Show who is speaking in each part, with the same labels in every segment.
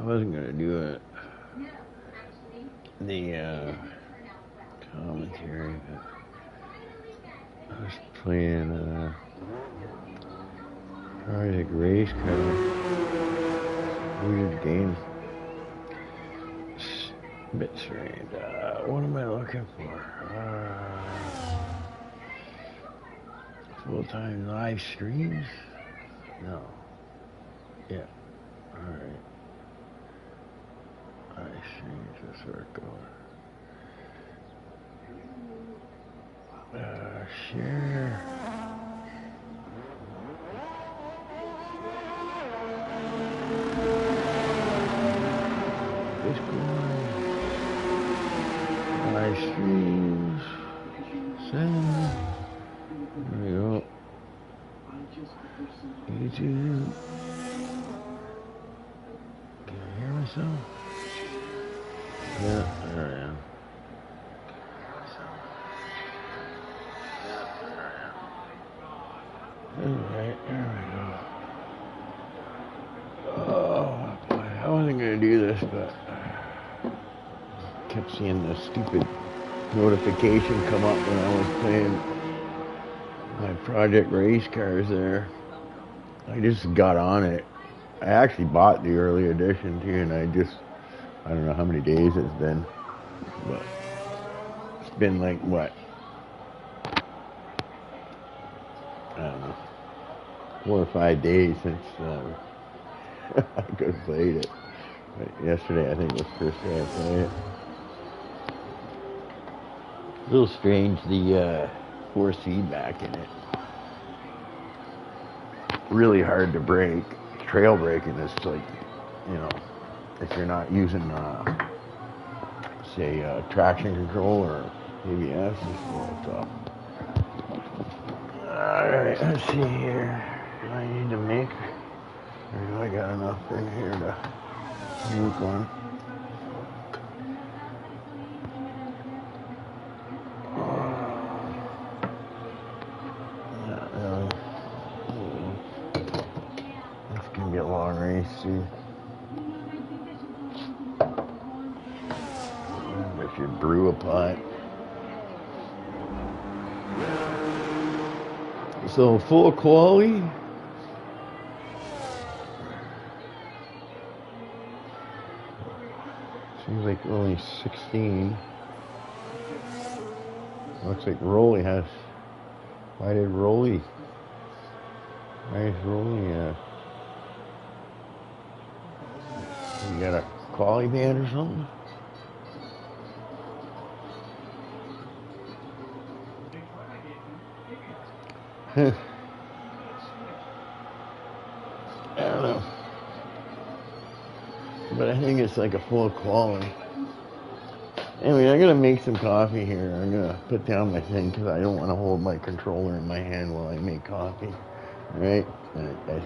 Speaker 1: I wasn't gonna do it. The commentary, but I was playing Project Race Car. Weird game. A bit strange. What am I looking for? Full-time live streams? No. Yeah. Alright. Live streams, that's where it goes. Share. Discord. Live streams. Send. There we go. YouTube. Can I hear myself? Yeah, there I am. Alright, there we go. Oh boy, I wasn't gonna do this, but I kept seeing the stupid notification come up when I was playing my Project Race Cars there. I just got on it. I actually bought the early edition too, and I don't know how many days it's been, but it's been like, what? I don't know, 4 or 5 days since I could have played it. But yesterday, I think, was the first day I played it. A little strange, the force feedback in it. Really hard to brake. Trail braking is like, you know, if you're not using, say, traction control or ABS, it's a little tough. Alright, let's see here. Do I need to make, or do I got enough in here to make one? Not really. This can be a long race too. If you brew a pot. So full quality. Seems like only 16. Looks like Rolly has. Why is Rolly? You got a quality band or something? I don't know. But I think it's like a full quality. Anyway, I'm going to make some coffee here. I'm going to put down my thing because I don't want to hold my controller in my hand while I make coffee. Alright? Alright, guys.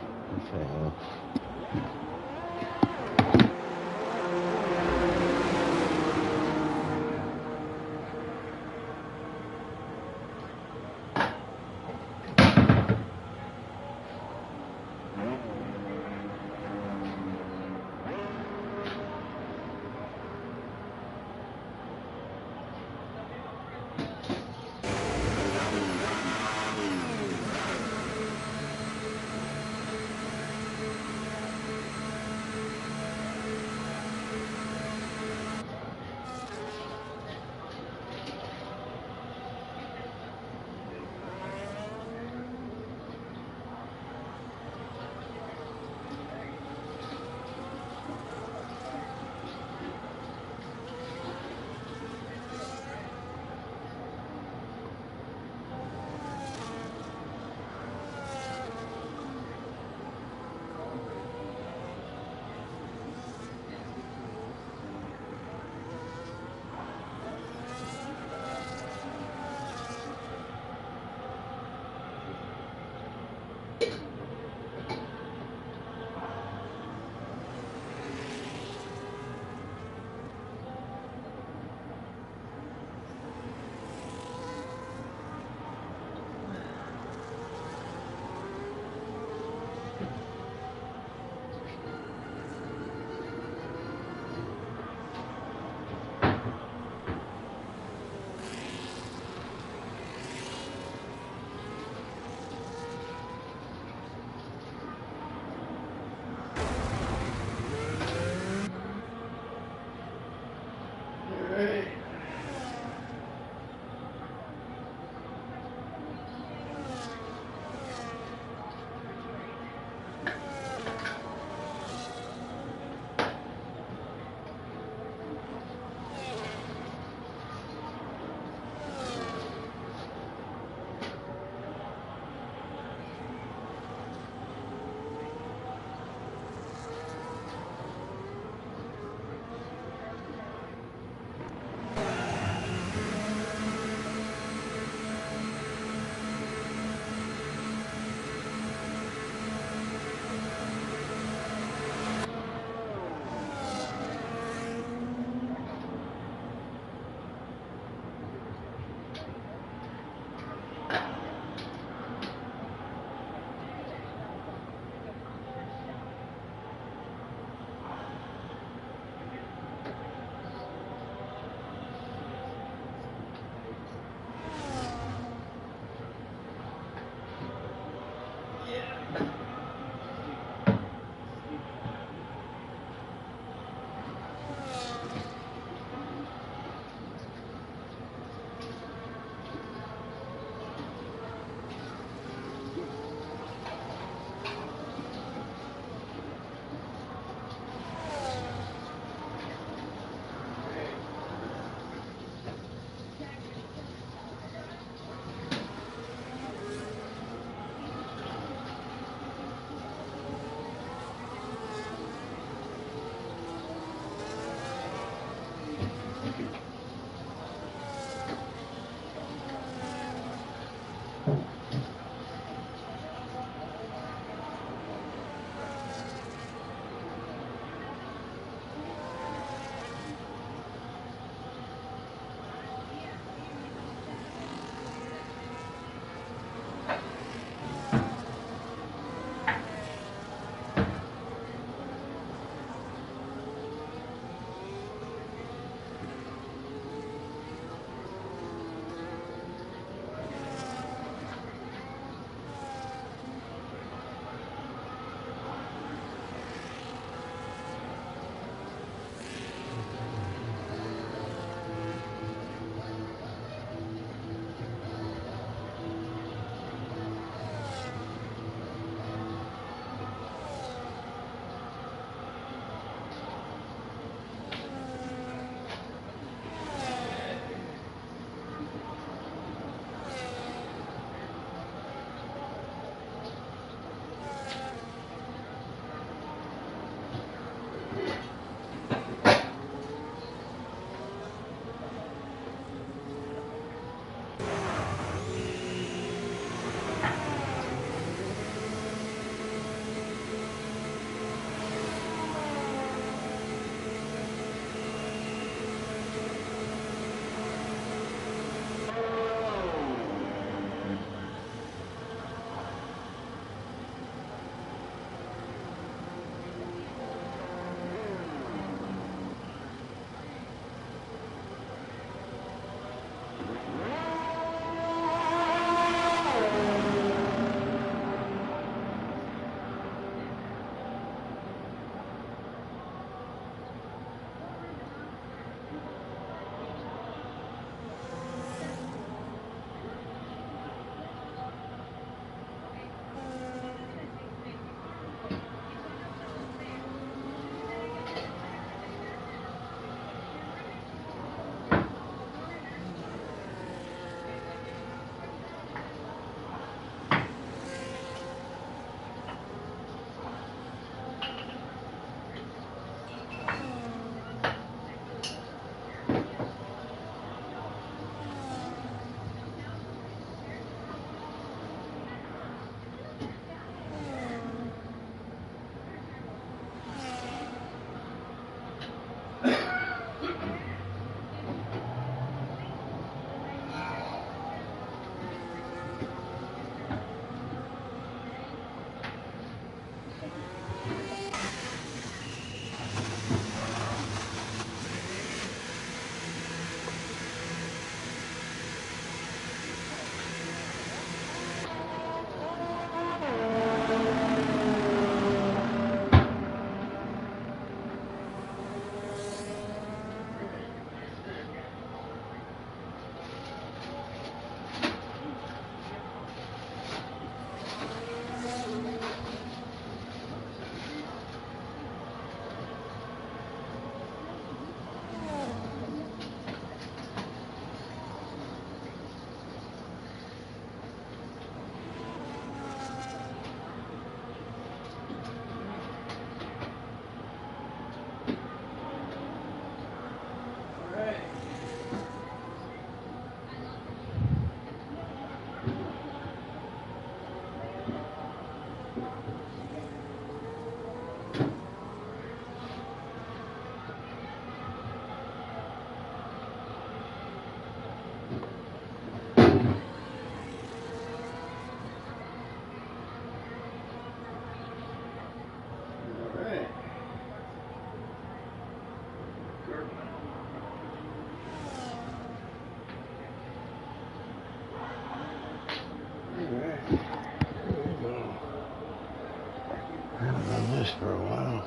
Speaker 1: For a while.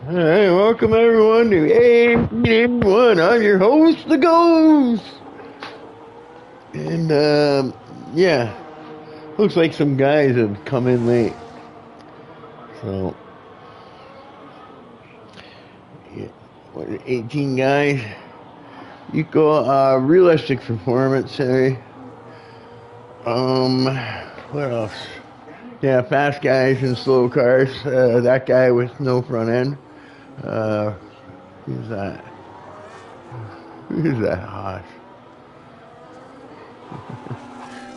Speaker 1: All right, welcome everyone to A1. I'm your host, the Ghost. And yeah, looks like some guys have come in late. So, yeah, 18 guys. Realistic performance. What else? Yeah, fast guys and slow cars. That guy with no front end. Who's that? Who's that horse?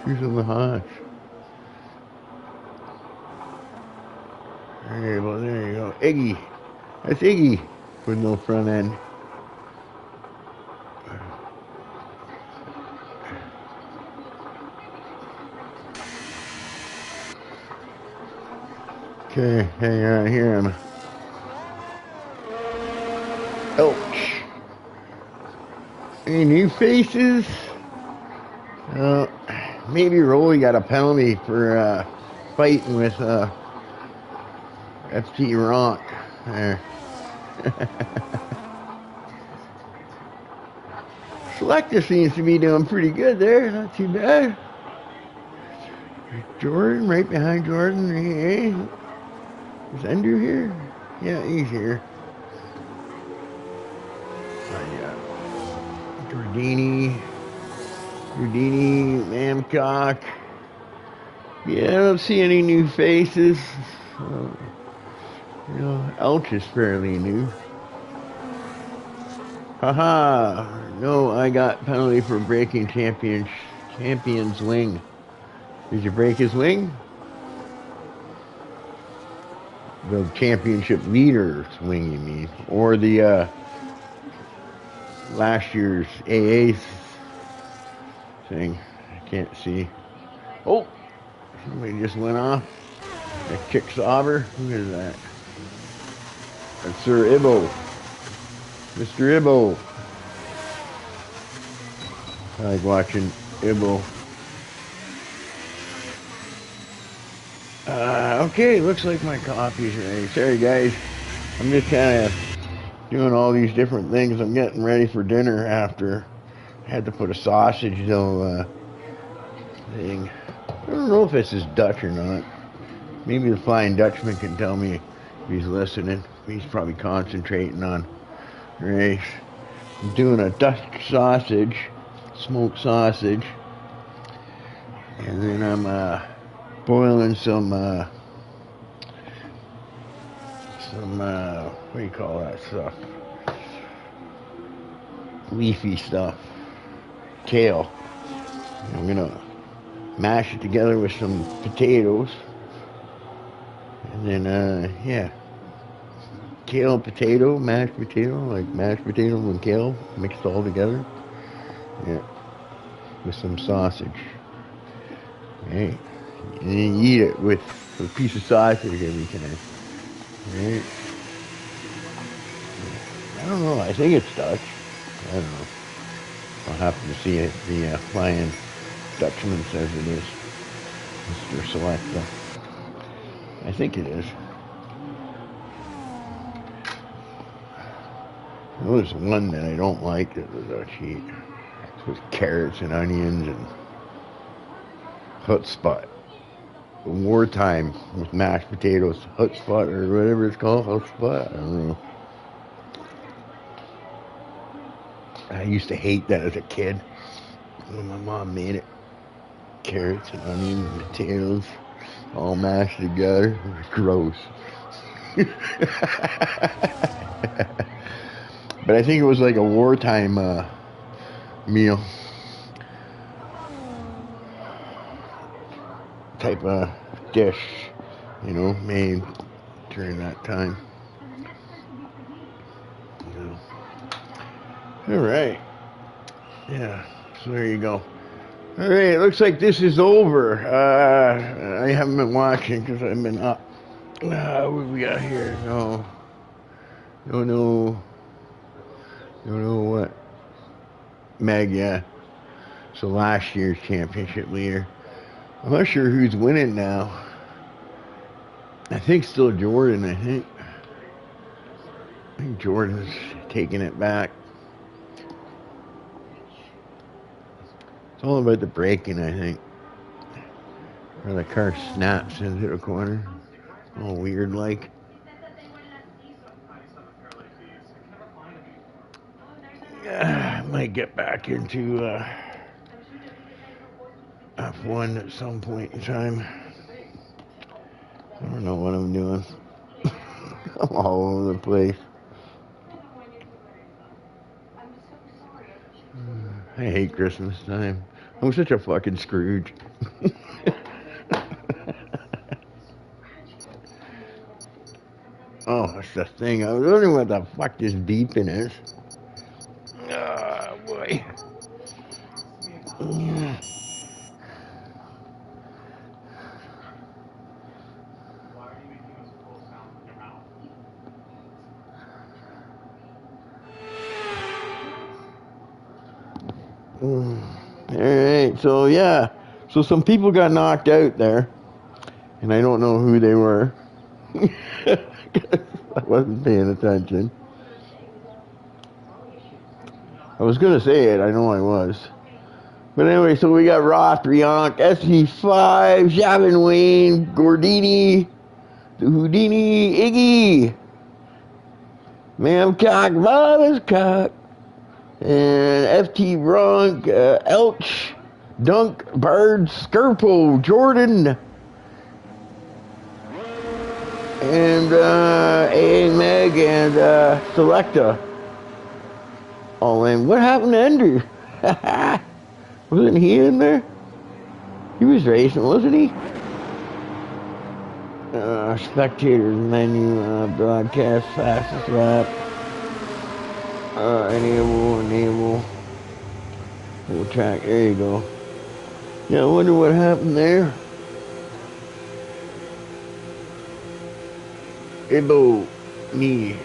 Speaker 1: Who's on the horse? There you go. Iggy. That's Iggy with no front end. Okay, hang on here. Ouch. Any new faces? Maybe Rolly got a penalty for fighting with FT Rock there. Selector seems to be doing pretty good there, not too bad. Jordan, right behind Jordan. Hey, is Andrew here? Yeah, he's here. Jordini, Mamcock. Yeah, I don't see any new faces. Elch is fairly new. Haha! No, I got penalty for breaking champion's wing. Did you break his wing? The championship leader's wing, you mean? Or the last year's AA thing. I can't see. Oh! Somebody just went off. That kick Sauber. Who is that? That's Sir Ibbo. Mr. Ibbo. I like watching Ibbo. Okay, looks like my coffee's ready. Sorry guys, I'm just kind of doing all these different things. I'm getting ready for dinner after I had to put a sausage dough thing. I don't know if this is Dutch or not. Maybe the Flying Dutchman can tell me if he's listening. He's probably concentrating on race. I'm doing a Dutch sausage, smoked sausage, and then I'm boiling some what do you call that stuff? Leafy stuff. Kale. I'm gonna mash it together with some potatoes. And then yeah. Kale, potato, mashed potato, like mashed potato and kale mixed all together. Yeah. With some sausage. Right. And then you eat it with a piece of sausage every time. Right. I don't know. I think it's Dutch. I don't know. I'll have to see it. The Flying Dutchman says it is. Mr. Selecta. I think it is. There's one that I don't like that the Dutch eat. It's with carrots and onions and hutspot. Wartime with mashed potatoes. Hutspot or whatever it's called. Hutspot. I don't know. I used to hate that as a kid when my mom made it. Carrots and onions and potatoes all mashed together. It was gross. But I think it was like a wartime meal type of dish, you know, made during that time. All right. Yeah, so there you go. All right, it looks like this is over. I haven't been watching because I've been up. What we got here? No what? Meg, yeah. So last year's championship leader. I'm not sure who's winning now. I think still Jordan, I think Jordan's taking it back. It's all about the braking, I think. Or the car snaps into the corner. All weird like. Yeah, I might get back into F1 at some point in time. I don't know what I'm doing. I'm all over the place. hate Christmas time. I'm such a fucking Scrooge. Oh, that's the thing. I was wondering what the fuck this beeping is. Oh, boy. Yeah. Alright, so yeah. So some people got knocked out there. And I don't know who they were. I wasn't paying attention. I was gonna say it, I know I was. But anyway, so we got Roth, Rionk, SV5, Shavin Wayne, Gordini, the Houdini, Iggy, Mamcock, Bobbers Cock, and FT Bronk, Elch, Dunk, Bird, Skirpo, Jordan, and A. Meg, and Selecta. All in. What happened to Andrew? Wasn't he in there? He was racing, wasn't he? Spectators menu, broadcast, fastest lap. Enable. Full track, there you go. Yeah, I wonder what happened there. Ibo me.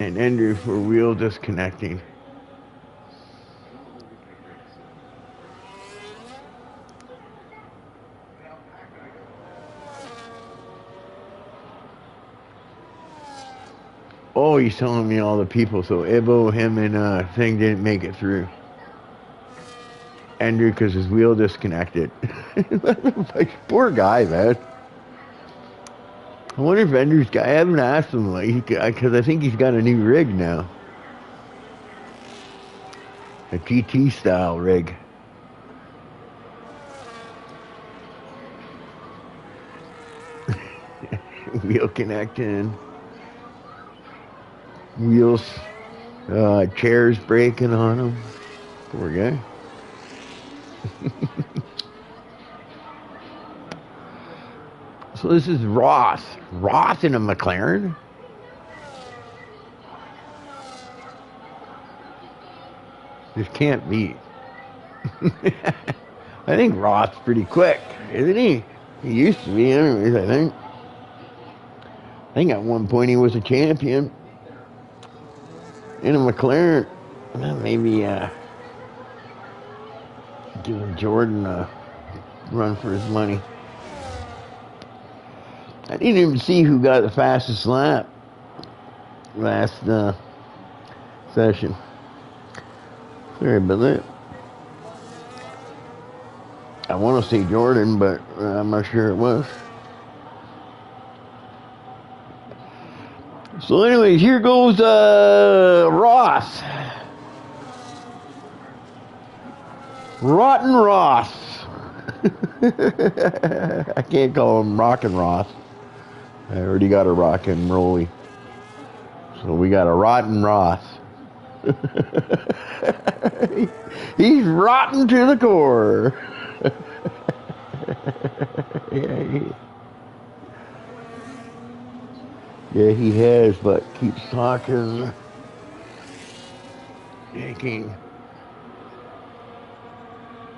Speaker 1: And Andrew for wheel disconnecting. Oh, he's telling me all the people. So Ibo, him, and Thing didn't make it through. Andrew, because his wheel disconnected. Poor guy, man. I wonder if Andrew's got. I haven't asked him, like, because I think he's got a new rig now. A GT style rig. Wheel connecting. Wheels, chairs breaking on him. Poor guy. So this is Roth. Roth in a McLaren? This can't be. I think Roth's pretty quick, isn't he? He used to be anyways, I think. I think at one point he was a champion. In a McLaren. Well, maybe giving Jordan a run for his money. I didn't even see who got the fastest lap last session. Sorry about that. I want to say Jordan, but I'm not sure it was. So anyways, here goes Ross. Rotten Ross. I can't call him Rockin' Ross. I already got a Rockin' Rolly. So we got a Rotten Ross. He's rotten to the core. Yeah, he has, but keeps talking.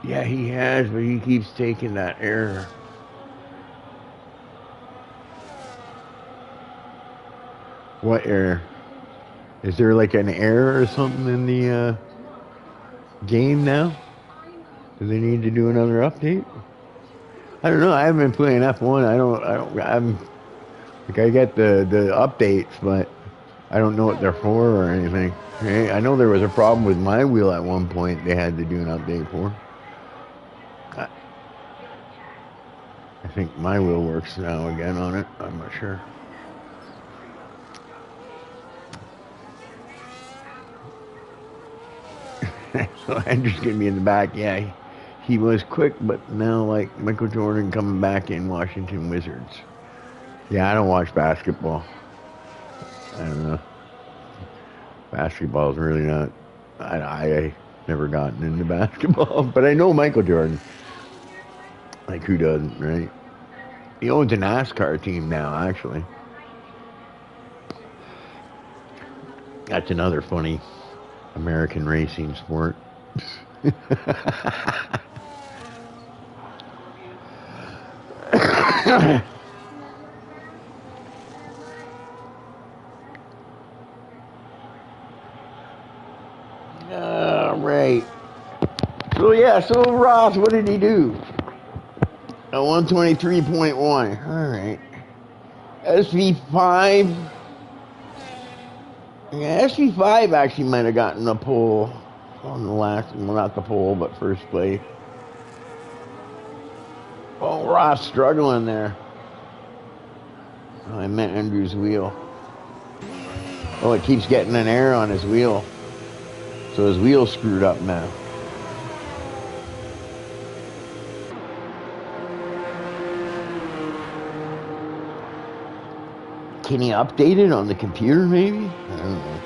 Speaker 1: Yeah, he has, but he keeps taking that error. What error? Is there like an error or something in the game now? Do they need to do another update? I don't know. I haven't been playing F1. I get the updates, but I don't know what they're for or anything. I know there was a problem with my wheel at one point they had to do an update for. I think my wheel works now again on it. I'm not sure. So Andrew's gonna be in the back. Yeah, he was quick, but now like Michael Jordan coming back in Washington Wizards. Yeah, I don't watch basketball. I don't know. Basketball's really not. I never gotten into basketball, but I know Michael Jordan. Like, who doesn't, right? He owns a NASCAR team now, actually. That's another funny American racing sport. Right. So yeah, so Ross, what did he do? A 123.1. All right. SV5. Yeah, SV5 actually might have gotten a pole on the last, well, not the pole, but first place. Oh, Ross struggling there. Oh, I meant Andrew's wheel. Oh, it keeps getting an error on his wheel. So his wheel's screwed up now. Can he update it on the computer, maybe? I don't know.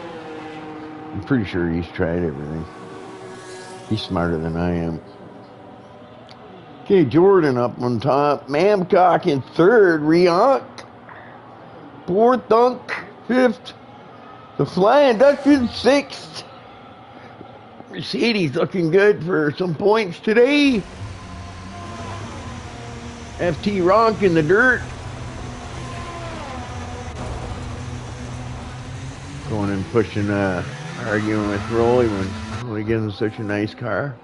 Speaker 1: I'm pretty sure he's tried everything. He's smarter than I am. Okay, Jordan up on top. Mamcock in third. Rionk. Fourth, Dunk. Fifth. The Flying Dutchman sixth. Mercedes looking good for some points today. FT Ronk in the dirt. Going and pushing, arguing with Rolly when he gives him such a nice car.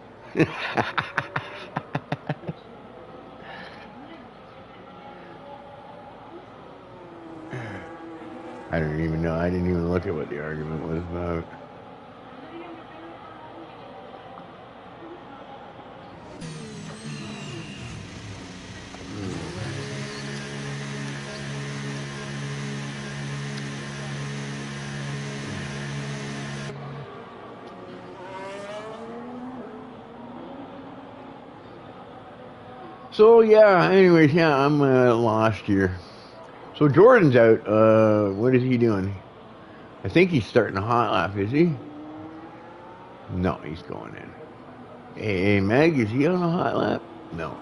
Speaker 1: I don't even know. I didn't even look at what the argument was about. So yeah, anyways, yeah, I'm lost here. So Jordan's out. What is he doing? I think he's starting a hot lap, is he? No, he's going in. Hey, Meg, is he on a hot lap? No.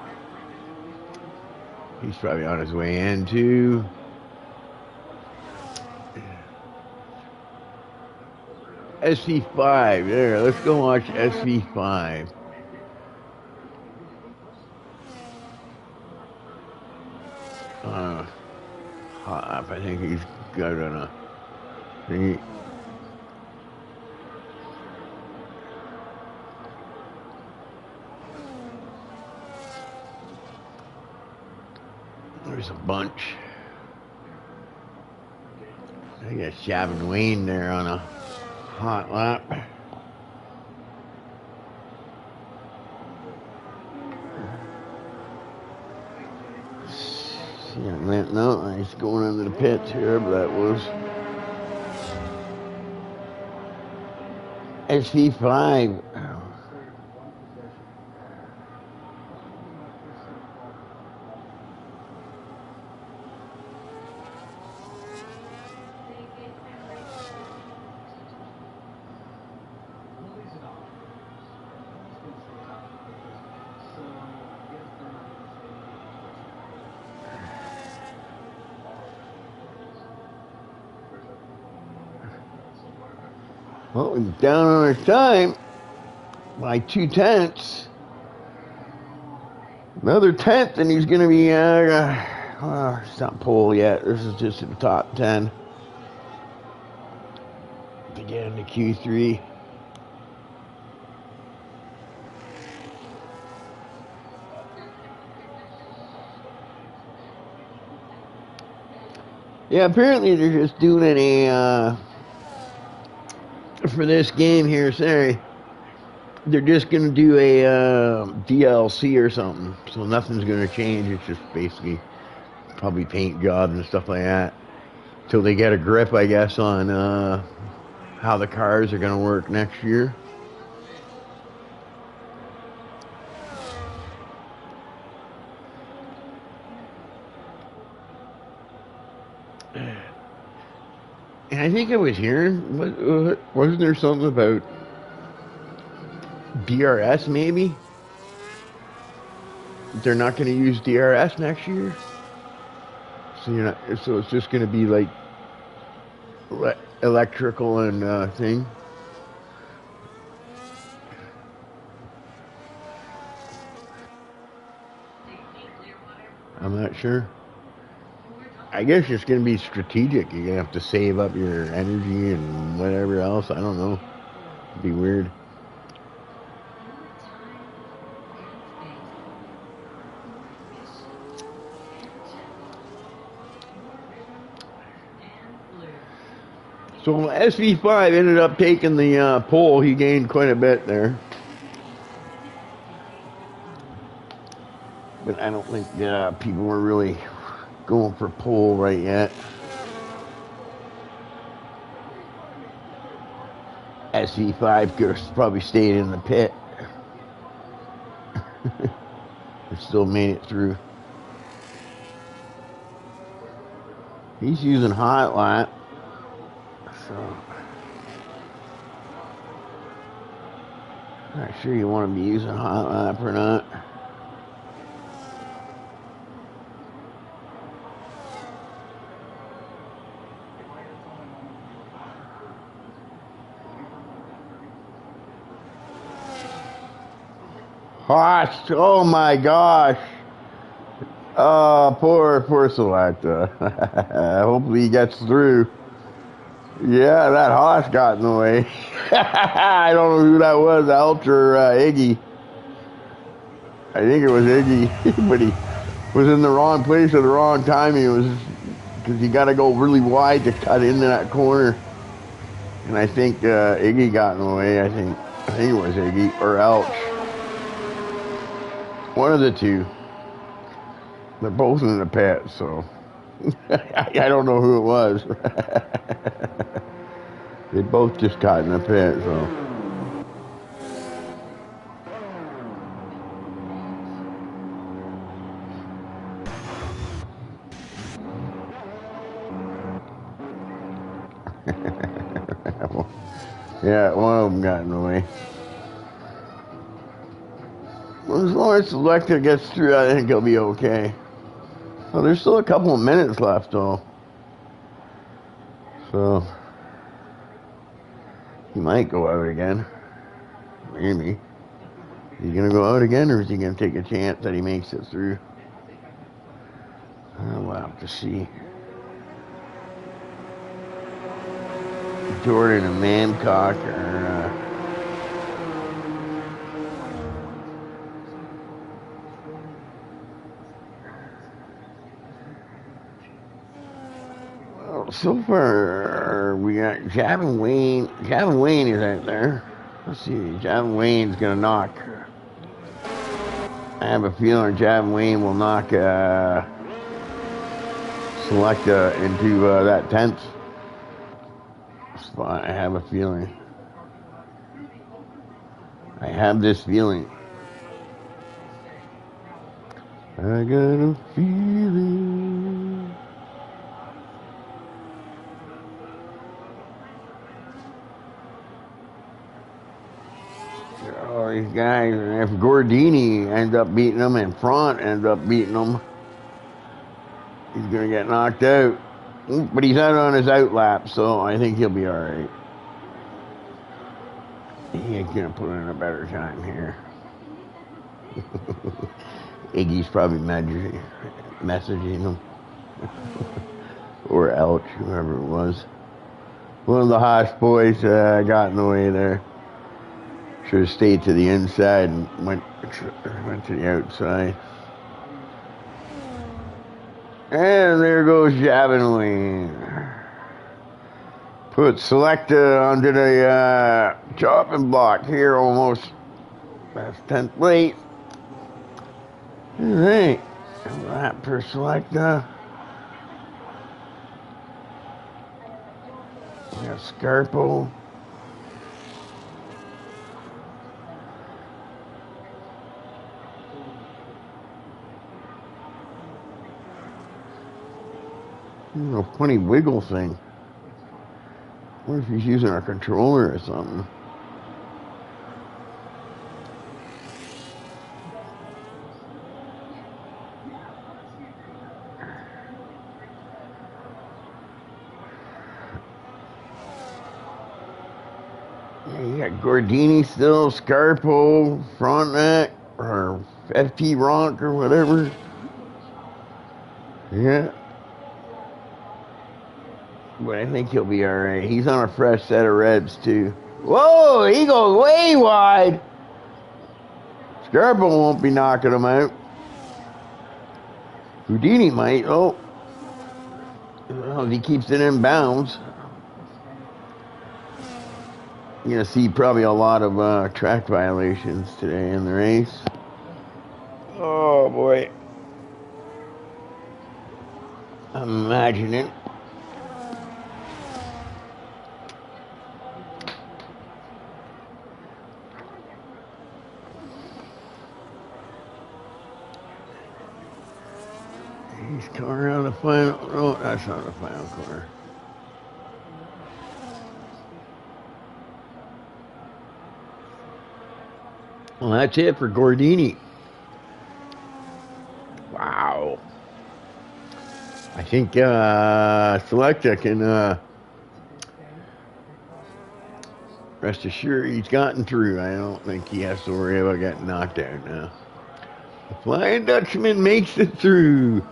Speaker 1: He's probably on his way in too. SV5, there, let's go watch SV5. Hot lap, I think he's got on a thingy. There's a bunch. I got Shavin Wayne there on a hot lap. Yeah, no, he's going into the pits here, but that was SV5. Well, he's down on his time by 2/10. Another 10th, and he's going to be, it's not pole yet. This is just the top 10 to get into Q3. Yeah, apparently they're just doing a, for this game here, sorry, they're just going to do a DLC or something. So nothing's going to change. It's just basically probably paint jobs and stuff like that. Till they get a grip, I guess, on how the cars are going to work next year. I think I was hearing, wasn't there something about DRS maybe? They're not going to use DRS next year? So you're not, so it's just going to be like electrical and thing? I'm not sure. I guess it's going to be strategic. You're going to have to save up your energy and whatever else. I don't know. It'd be weird. So SV5 ended up taking the pole. He gained quite a bit there. But I don't think people were really going for pole right yet. SV5 could have probably stayed in the pit. It still made it through. He's using hot lap. So not sure you want to be using hot lap or not. Hot! Oh my gosh! Oh, poor Selecta. Hopefully he gets through. Yeah, that Haas got in the way. I don't know who that was, Elch or Iggy. I think it was Iggy, but he was in the wrong place at the wrong time. He was, because you got to go really wide to cut into that corner. And I think Iggy got in the way. I think it was Iggy or Elch. One of the two. They're both in the pit, so I don't know who it was. They both just got in the pit, so. Yeah, one of them got in the way. Well, as long as Selecta gets through, I think he'll be okay. Well, there's still a couple of minutes left, though. So, he might go out again. Maybe. Is he going to go out again, or is he going to take a chance that he makes it through? We'll have to see. Jordan and Mancock are... So far, we got Javin Wayne. Javin Wayne is out there. Let's see. Javin Wayne's going to knock. I have a feeling Javin Wayne will knock Selecta into that 10th spot. I have a feeling. I have this feeling. I got a feeling. Oh, these guys, if Gordini ends up beating them and Front ends up beating them, he's going to get knocked out. But he's out on his outlap, so I think he'll be all right. He ain't going to put in a better time here. Iggy's probably messaging him. Or Elch, whoever it was. One of the Haas boys got in the way there. Should have stayed to the inside and went to the outside. And there goes Javin Wayne. Put Selecta onto the chopping block here almost. That's 10th plate. Alright. Lap for Selecta. We got Scarpo. A funny wiggle thing. wonder if he's using our controller or something. Yeah, you got Gordini still, Scarpo, Frontenac, or FP Ronk or whatever. Yeah. But I think he'll be alright. He's on a fresh set of reds too. Whoa, he goes way wide. Scarpo won't be knocking him out. Houdini might. Oh. Well, if he keeps it in bounds. You're going to see probably a lot of track violations today in the race. Oh, boy. I'm imagining. He's coming around the final. No, that's not the final corner. Well, that's it for Gordini. Wow. I think Selecta can rest assured he's gotten through. I don't think he has to worry about getting knocked out now. The Flying Dutchman makes it through.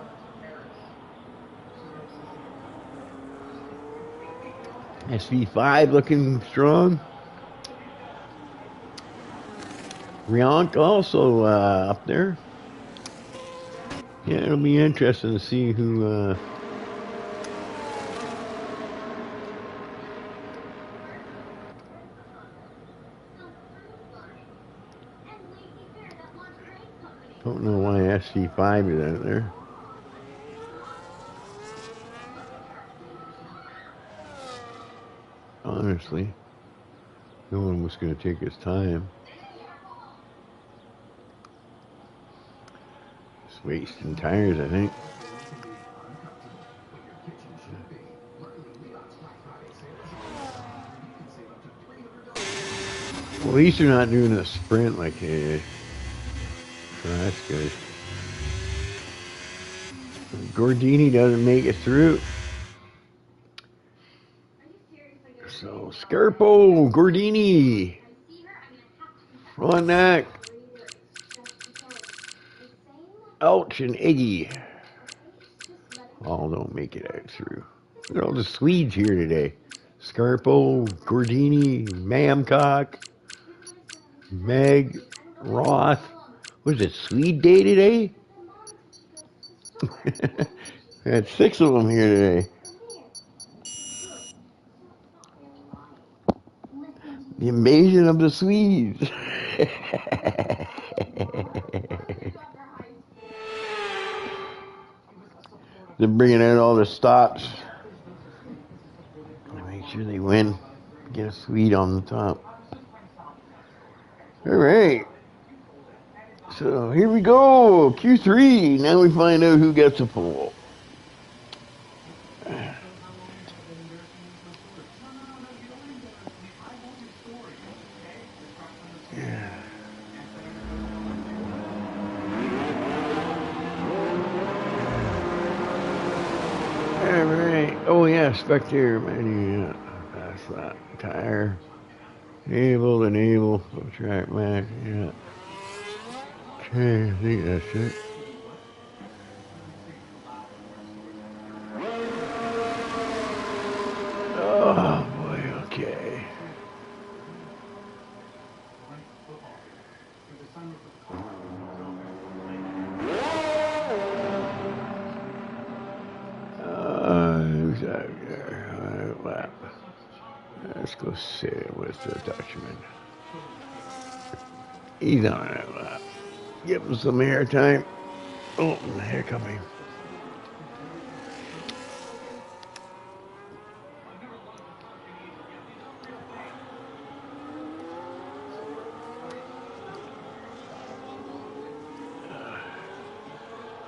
Speaker 1: SV5 looking strong. Rionk also up there. Yeah, it'll be interesting to see who don't know why SV5 is out there. Honestly, no one was going to take his time. Just wasting tires, I think. Well, at least they're not doing a sprint like they did. So that's good. Gordini doesn't make it through. So, Scarpo, Gordini, Frontenac, Elch, and Iggy all don't make it out through. Look at all the Swedes here today. Scarpo, Gordini, Mamcock, Meg, Roth. Was it Swede Day today? We had 6 of them here today. The invasion of the Swedes. They're bringing out all the stops. Make sure they win. Get a Swede on the top. All right. So here we go. Q3. Now we find out who gets a pole. Oh yeah, spectator menu. Yeah, that's that. Tire. Enable. Track match. Yeah. Okay, I think that's it. Oh boy, okay. Who's out there? Lap. Let's go sit with the Dutchman. He's on that lap. Give him some air time. Oh, here coming.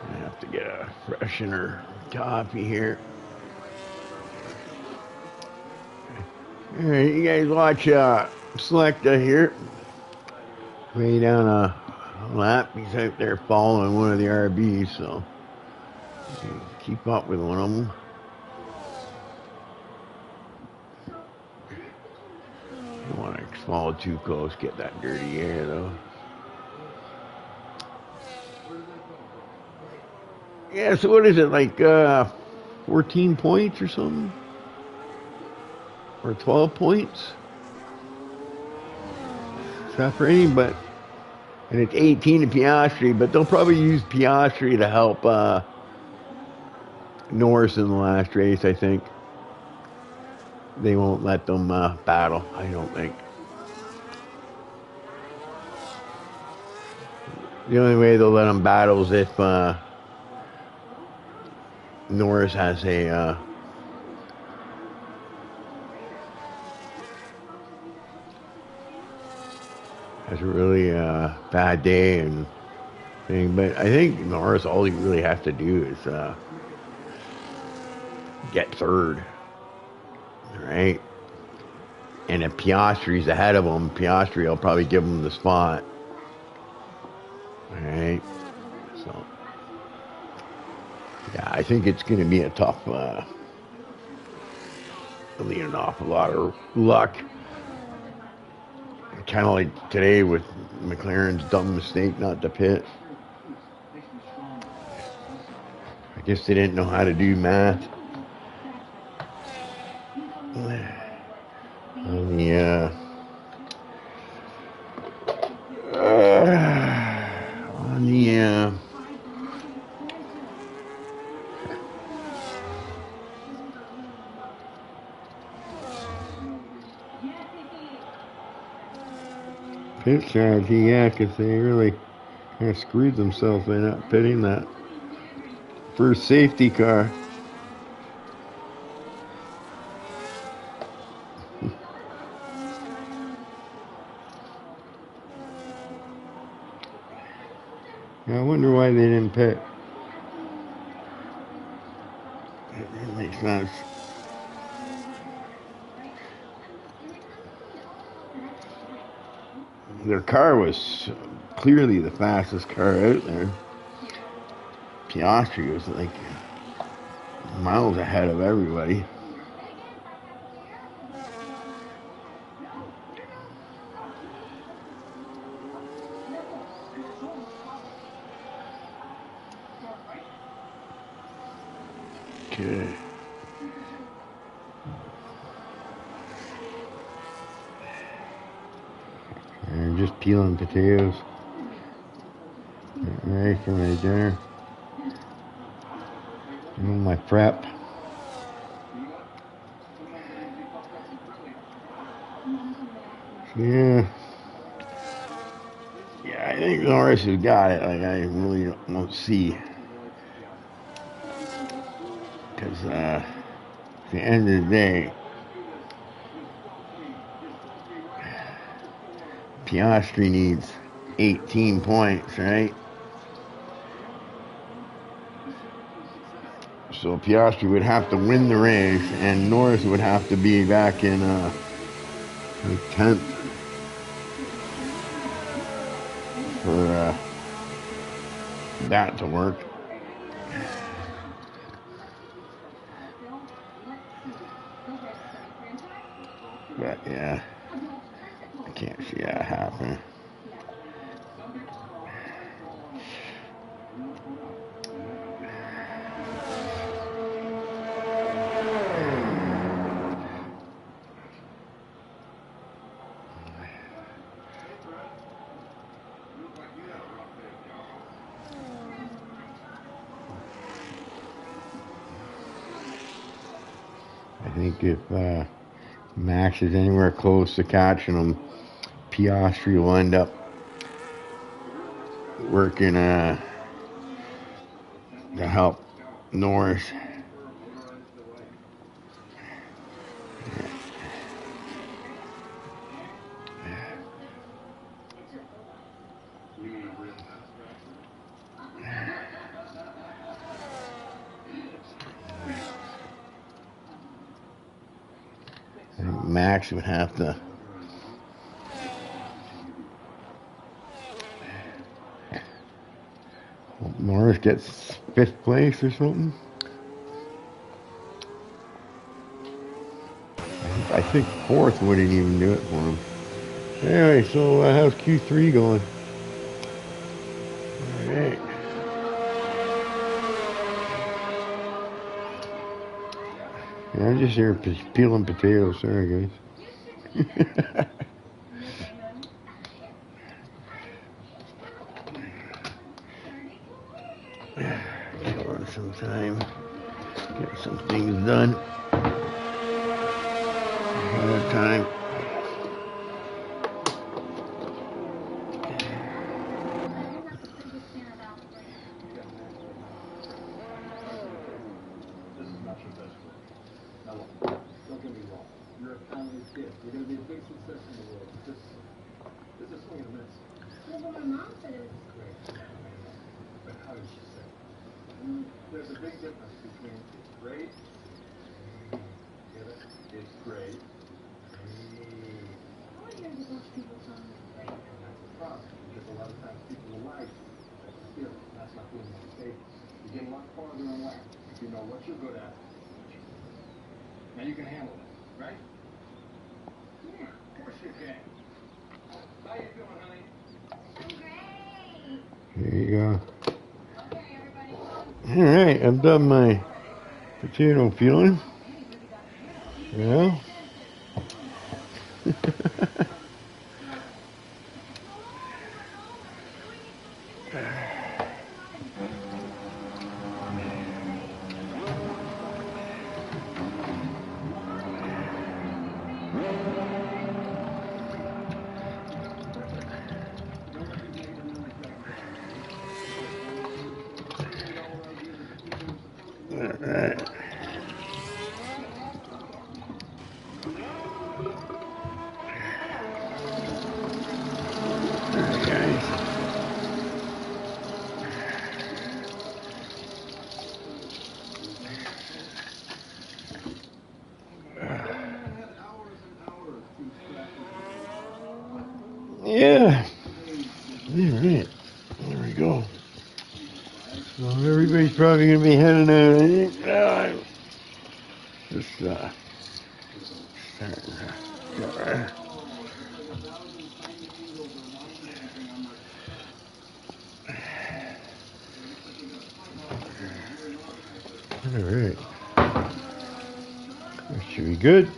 Speaker 1: Gonna have to get a freshener coffee here. Alright, you guys watch Selecta here. Way down a lap. He's out there following one of the RBs, so keep up with one of them. Don't want to follow too close, get that dirty air though. Yeah, so what is it, like 14 points or something? Or 12 points? Separating, but and it's 18 to Piastri, but they'll probably use Piastri to help Norris in the last race, I think. They won't let them battle, I don't think. The only way they'll let them battle is if Norris has a really bad day and thing. But I think Norris, all he really has to do is get third, right? And if Piastri's ahead of him, Piastri will probably give him the spot. All right. So, yeah, I think it's going to be a tough, leading off a lot of luck. Kind of like today with McLaren's dumb mistake not to pit. I guess they didn't know how to do math. On the pit strategy, yeah, because they really kind of screwed themselves by not pitting that first safety car. I wonder why they didn't pit. That makes sense. Their car was clearly the fastest car out there. Piastri was like miles ahead of everybody. Okay. And just peeling potatoes. Ready for my dinner. Doing my prep. Yeah. Yeah, I think Norris has got it. Like, I really don't see. Because at the end of the day, Piastri needs 18 points, right? So Piastri would have to win the race, and Norris would have to be back in 10th for that to work. But yeah, I can't see that happening. I think if Max is anywhere close to catching him, Piastri will end up working to help Norris. Max would have to. Morris gets 5th place or something. I think 4th wouldn't even do it for him. Anyway, so how's Q3 going? All right. Yeah, I'm just here peeling potatoes. Sorry, guys. Killing some time. Get some things done. Ahead of time.
Speaker 2: There's a big difference between it's great, get it? It's great. All I hear is a bunch of people telling me it's great. And that's a problem, because a lot of times people will lie to you. That's the feeling. That's not being on the table. You get a lot farther in life if you know what you're good at. Now you can handle it, right? Yeah, of course you can. How you doing, honey? I'm great.
Speaker 1: There you go. All right, I've done my potato peeling. Yeah. All right. Yeah. All right. There we go. So everybody's probably going to be heading out, I think. Just all right. That should be good.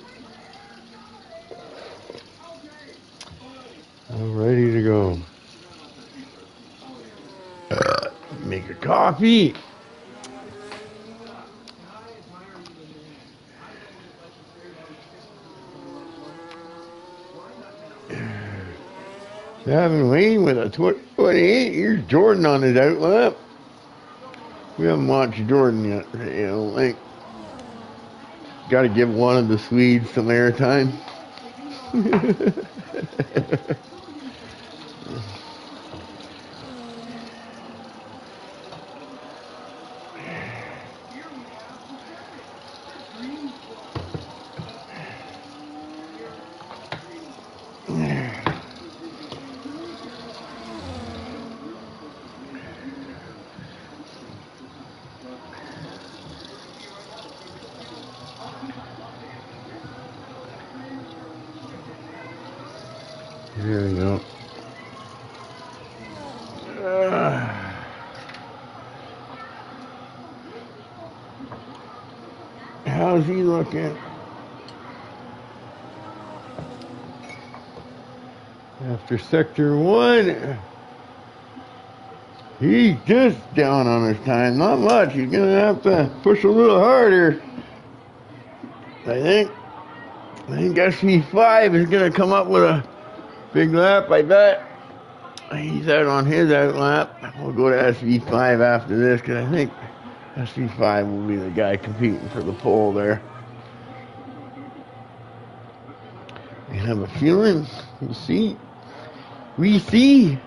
Speaker 1: All ready to go. Make a coffee. Having Wayne with a 28 years Jordan on his outlap. We haven't watched Jordan yet. I don't think. Got to give one of the Swedes some airtime. There we go. How's he looking? After sector 1, he's just down on his time. Not much. He's going to have to push a little harder. I think SV5 is going to come up with a big lap, I bet. He's out on his out lap. We'll go to SV5 after this because I think SV5 will be the guy competing for the pole there. I have a feeling. We'll see. We see.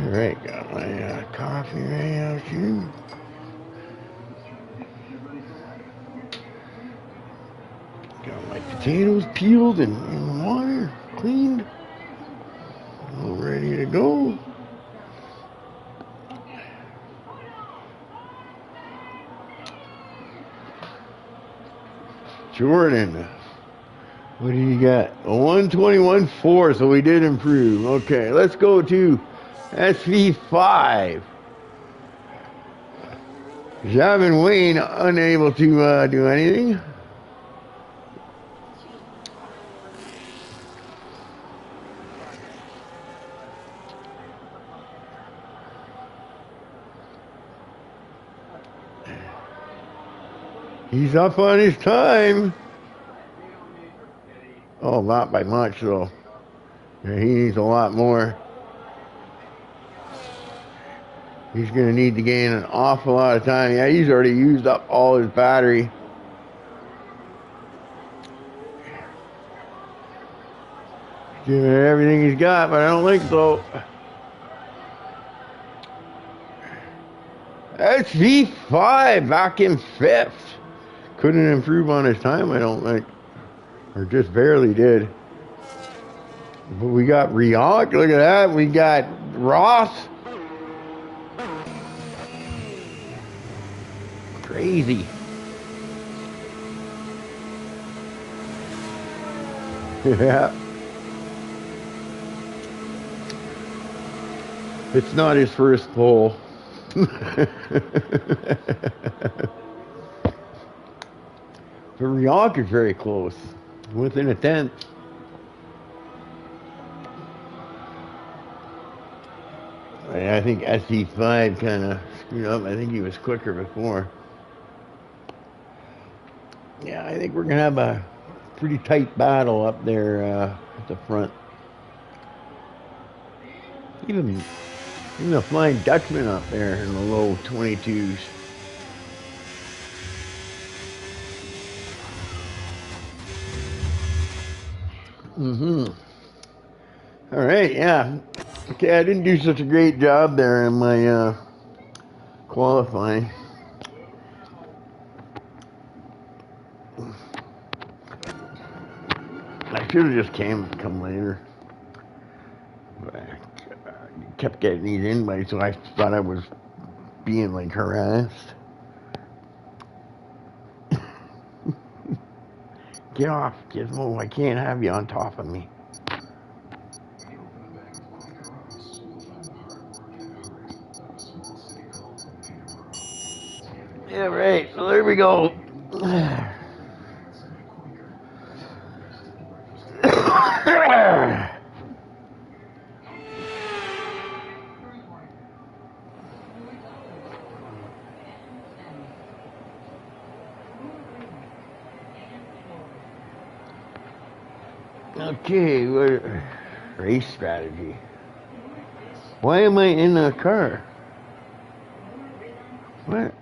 Speaker 1: Alright, got my coffee right out here. Got my potatoes peeled and in water, cleaned. All ready to go. Jordan, what do you got? A 121.4, so we did improve. Okay, let's go to SV5. Javin Wayne unable to do anything. He's up on his time. Oh, not by much though. Yeah, he needs a lot more. He's going to need to gain an awful lot of time. Yeah, he's already used up all his battery. Giving it everything he's got, but I don't think so. SV5 back in 5th. Couldn't improve on his time, I don't think. Or just barely did. But we got Rioch, look at that. We got Ross. Crazy. Yeah. It's not his first pole. But Rioch is very close. Within a tenth. I think SV5 kind of screwed up. I think he was quicker before. Yeah, I think we're going to have a pretty tight battle up there at the front. Even the Flying Dutchman up there in the low 22s. All right, yeah. Okay, I didn't do such a great job there in my qualifying. I should have just come later. But I kept getting these invites, so I thought I was being like harassed. Get off, Gizmo. I can't have you on top of me. Yeah, right. So there we go. Okay, what race strategy? Why am I in a car? What?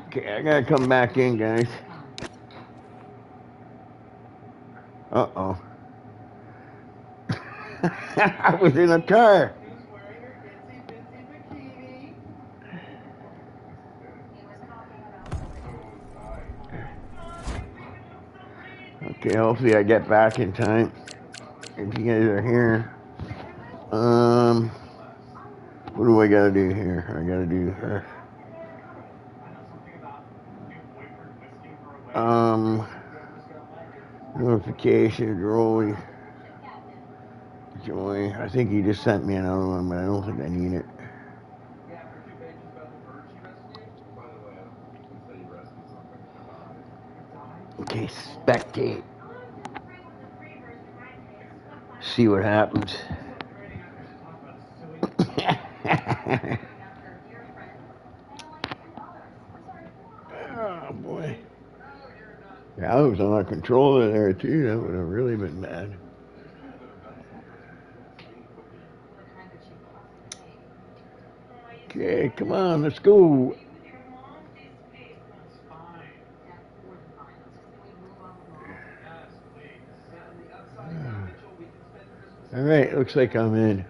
Speaker 1: Okay, I gotta come back in, guys. Uh-oh. I was in a car. Okay, hopefully I get back in time. If you guys are here. What do I gotta do here? I gotta do notification, join. I think he just sent me another one, but I don't think I need it. Okay, spectate. See what happens. Oh boy. Yeah, I was on a controller there too. That would have really been bad. Okay, come on, let's go. Alright, looks like I'm in.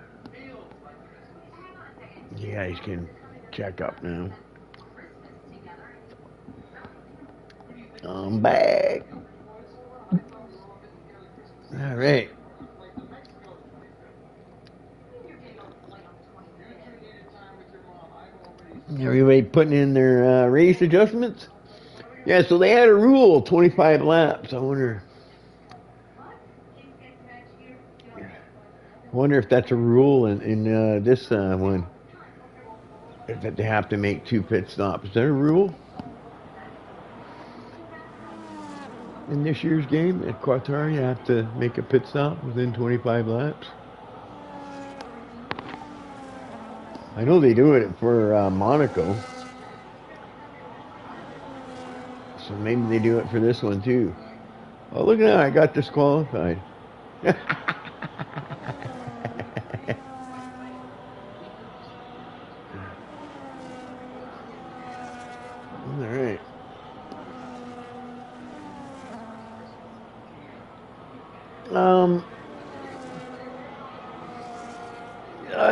Speaker 1: You guys can check up now. I'm back. Alright. Everybody putting in their race adjustments? Yeah, so they had a rule, 25 laps. I wonder if that's a rule in this one. That they have to make 2 pit stops. Is that a rule in this year's game at Qatar? You have to make a pit stop within 25 laps. I know they do it for Monaco. So maybe they do it for this one too. Oh, look at that. I got disqualified. Alright.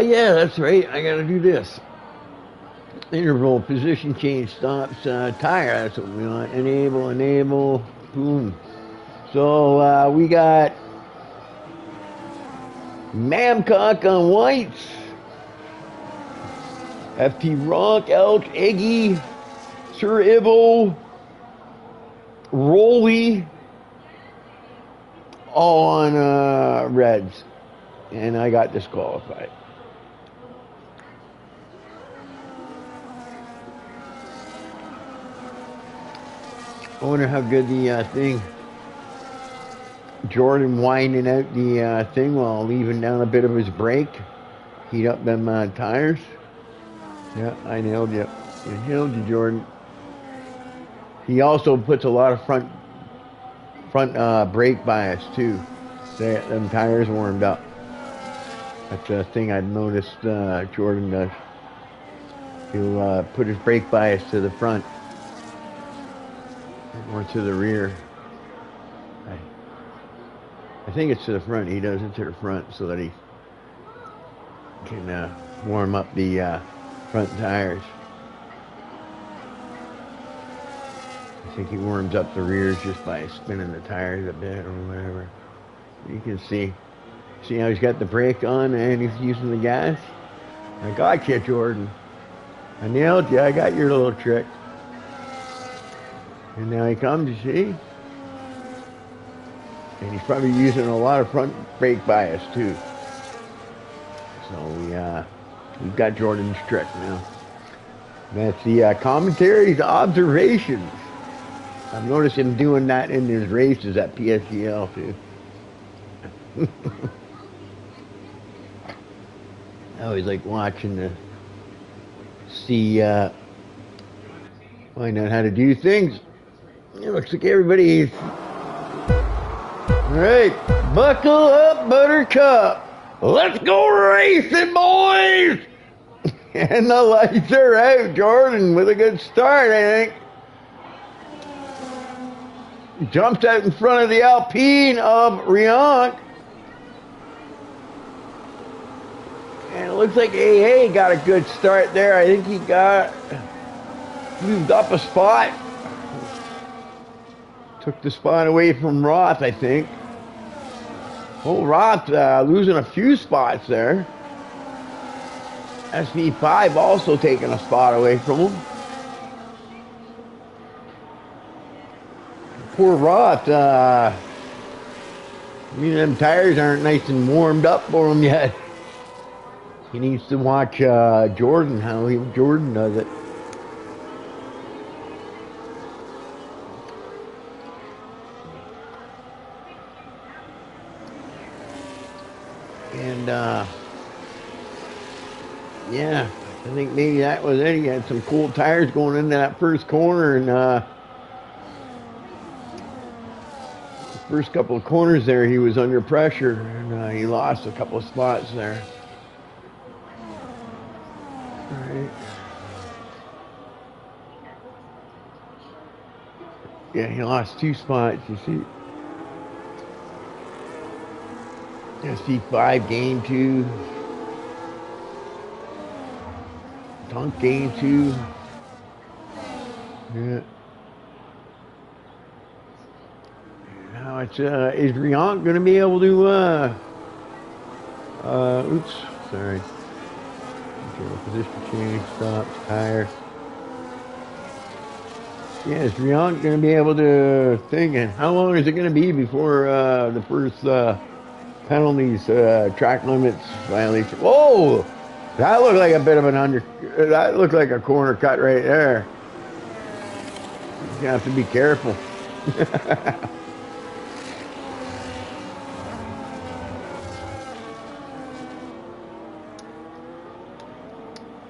Speaker 1: Yeah, that's right. I gotta do this. Interval, position change, stops, tire. That's what we want. Enable, boom. So we got Mamcock on whites. FT Rock, Elk, Eggy, Sir Ivo, Rolly, all on reds. And I got disqualified. I wonder how good the thing, Jordan winding out the thing while leaving down a bit of his brake. Heat up them tires. Yeah, I nailed you. I nailed you, Jordan. He also puts a lot of front brake bias too. Them tires warmed up. That's a thing I've noticed Jordan does. He'll put his brake bias to the front or to the rear. I think it's to the front. He does it to the front so that he can warm up the front tires. I think he warms up the rears just by spinning the tires a bit or whatever. You can see how he's got the brake on and he's using the gas. I got you, Jordan. I nailed you. I got your little trick. And now he comes, you see? And he's probably using a lot of front brake bias too. So we've got Jordan's trick now. That's the commentaries, observations. I've noticed him doing that in his races at PSGL too. I always like watching to see, find out how to do things. It looks like everybody's... Alright, buckle up, Buttercup. Let's go racing, boys! And the lights are out. Jordan with a good start, I think. Jumps out in front of the Alpine of Riant. And it looks like AA got a good start there. I think he got moved up a spot. Took the spot away from Roth, I think. Oh, Roth losing a few spots there. SV5 also taking a spot away from him. Poor Roth. I mean, them tires aren't nice and warmed up for him yet. He needs to watch Jordan, how Jordan does it. And yeah, I think maybe that was it. He had some cool tires going into that first corner, and the first couple of corners there, he was under pressure, and he lost a couple of spots there. All right. Yeah, he lost 2 spots, you see. SC5 gain 2. Dunk gain 2. Yeah. Now it's is Riant going to be able to oops, sorry. Position change, stops, tire. Yeah, is Riant going to be able to think? And how long is it going to be before the first penalties, track limits violation? Whoa! That looked like a bit of an that looked like a corner cut right there. You have to be careful.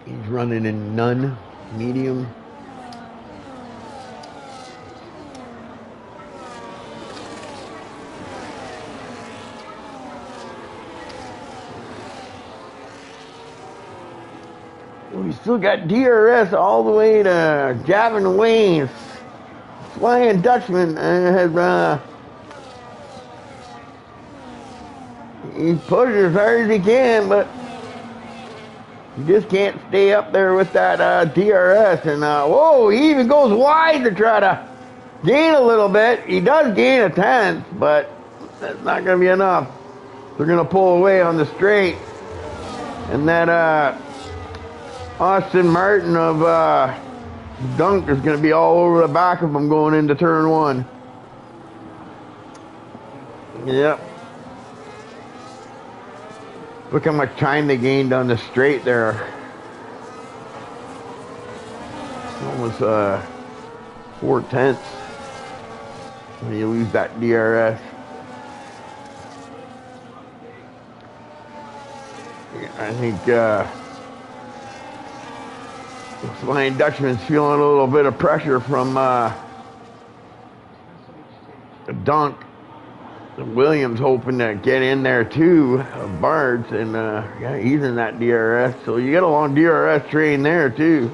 Speaker 1: He's running in none, medium. We still got DRS all the way to Gavin Wayne. Flying Dutchman has he pushes as hard as he can, but he just can't stay up there with that DRS. And whoa, he even goes wide to try to gain a little bit. He does gain a tenth, but that's not going to be enough. They're going to pull away on the straight, and that Austin Martin of Dunk is going to be all over the back of him going into turn 1. Yep. Look how much time they gained on the straight there. Almost 4/10 when you lose that DRS. I think Flying Dutchman's feeling a little bit of pressure from Dunk. Williams hoping to get in there too, Bards, and yeah, he's in that DRS. So you got a long DRS train there too.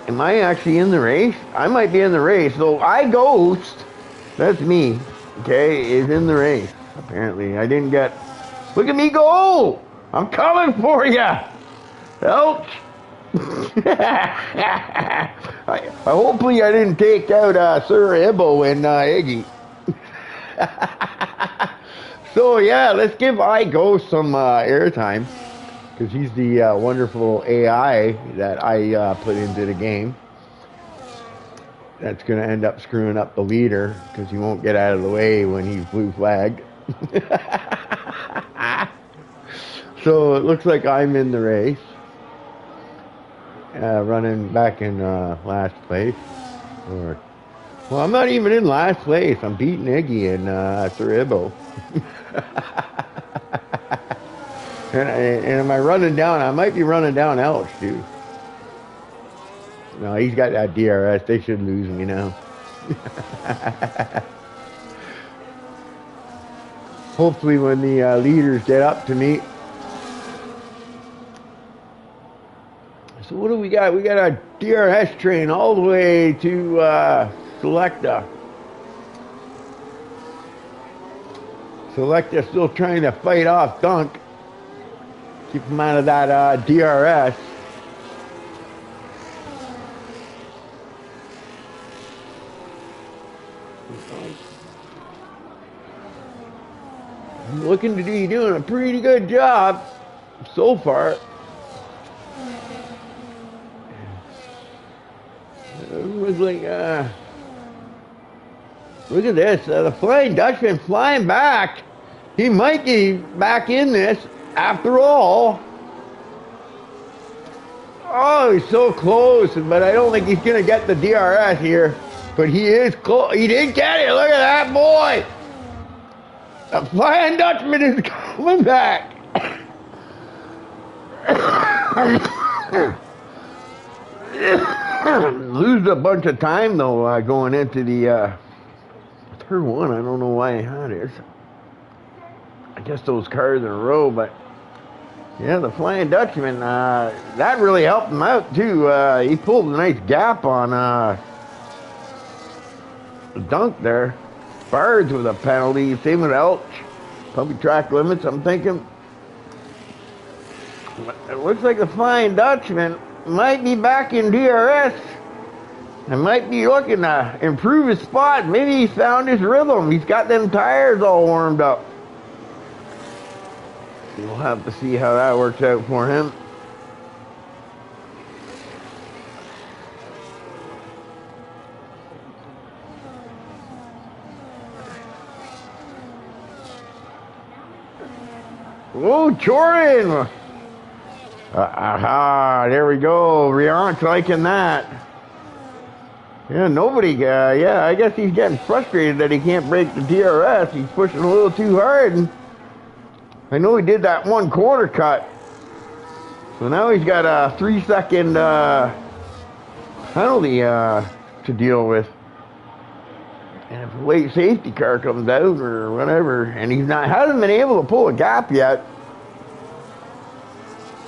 Speaker 1: Am I actually in the race? I might be in the race. So iGhost, that's me, okay, is in the race. Apparently, I didn't get. Look at me go! I'm coming for you! Ouch! Hopefully I didn't take out Sir Ibbo and Iggy. So yeah, let's give iGhost some airtime, because he's the wonderful AI that I put into the game. That's going to end up screwing up the leader, because he won't get out of the way when he's blue flagged. So it looks like I'm in the race. Running back in last place. Well, I'm not even in last place. I'm beating Iggy and Sir Ibbo. and am I running down? I might be running down Elch, too. No, he's got that DRS. They should lose me now. Hopefully when the leaders get up to me. So what do we got? We got a DRS train all the way to Selecta. Selecta still trying to fight off Dunk. Keep him out of that DRS. Looking to be doing a pretty good job so far. It was like, look at this, the Flying Dutchman flying back. He might be back in this after all. Oh, he's so close, but I don't think he's going to get the DRS here. But he is close. He did get it. Look at that boy. The Flying Dutchman is coming back. Lose a bunch of time though going into the third one. I don't know why that is. I guess those cars in a row, but yeah, the Flying Dutchman, that really helped him out too. He pulled a nice gap on Dunk there. Bards with a penalty. Same with Elch. Public track limits, I'm thinking. It looks like the Flying Dutchman might be back in DRS. And might be looking to improve his spot. Maybe he's found his rhythm. He's got them tires all warmed up. We'll have to see how that works out for him. Oh, Jordan! There we go. Rian's liking that. Yeah, nobody, yeah, I guess he's getting frustrated that he can't break the DRS. He's pushing a little too hard. And I know he did that 1 quarter cut. So now he's got a 3-second penalty to deal with. And if a late safety car comes out or whatever, and hasn't been able to pull a gap yet.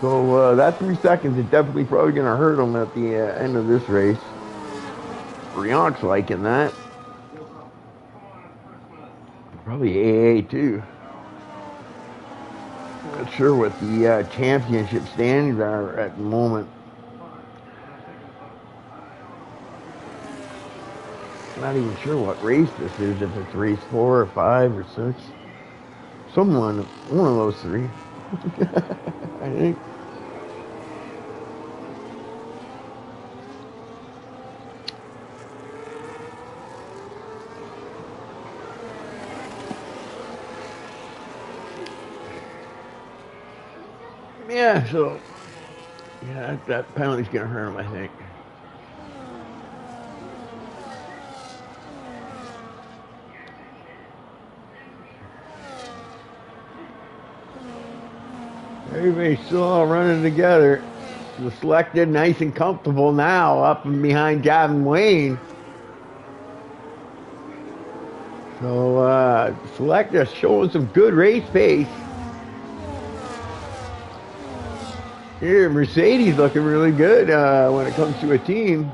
Speaker 1: So that 3 seconds is definitely probably going to hurt him at the end of this race. Rian's liking that. Probably AA too. Not sure what the championship standings are at the moment. Not even sure what race this is, if it's race 4 or 5 or 6. One of those 3. I think. Yeah, so yeah, that penalty's gonna hurt him, I think. Everybody's still all running together. The Selected nice and comfortable now, up and behind Gavin Wayne. So Selected showing some good race pace. Here, Mercedes looking really good when it comes to a team.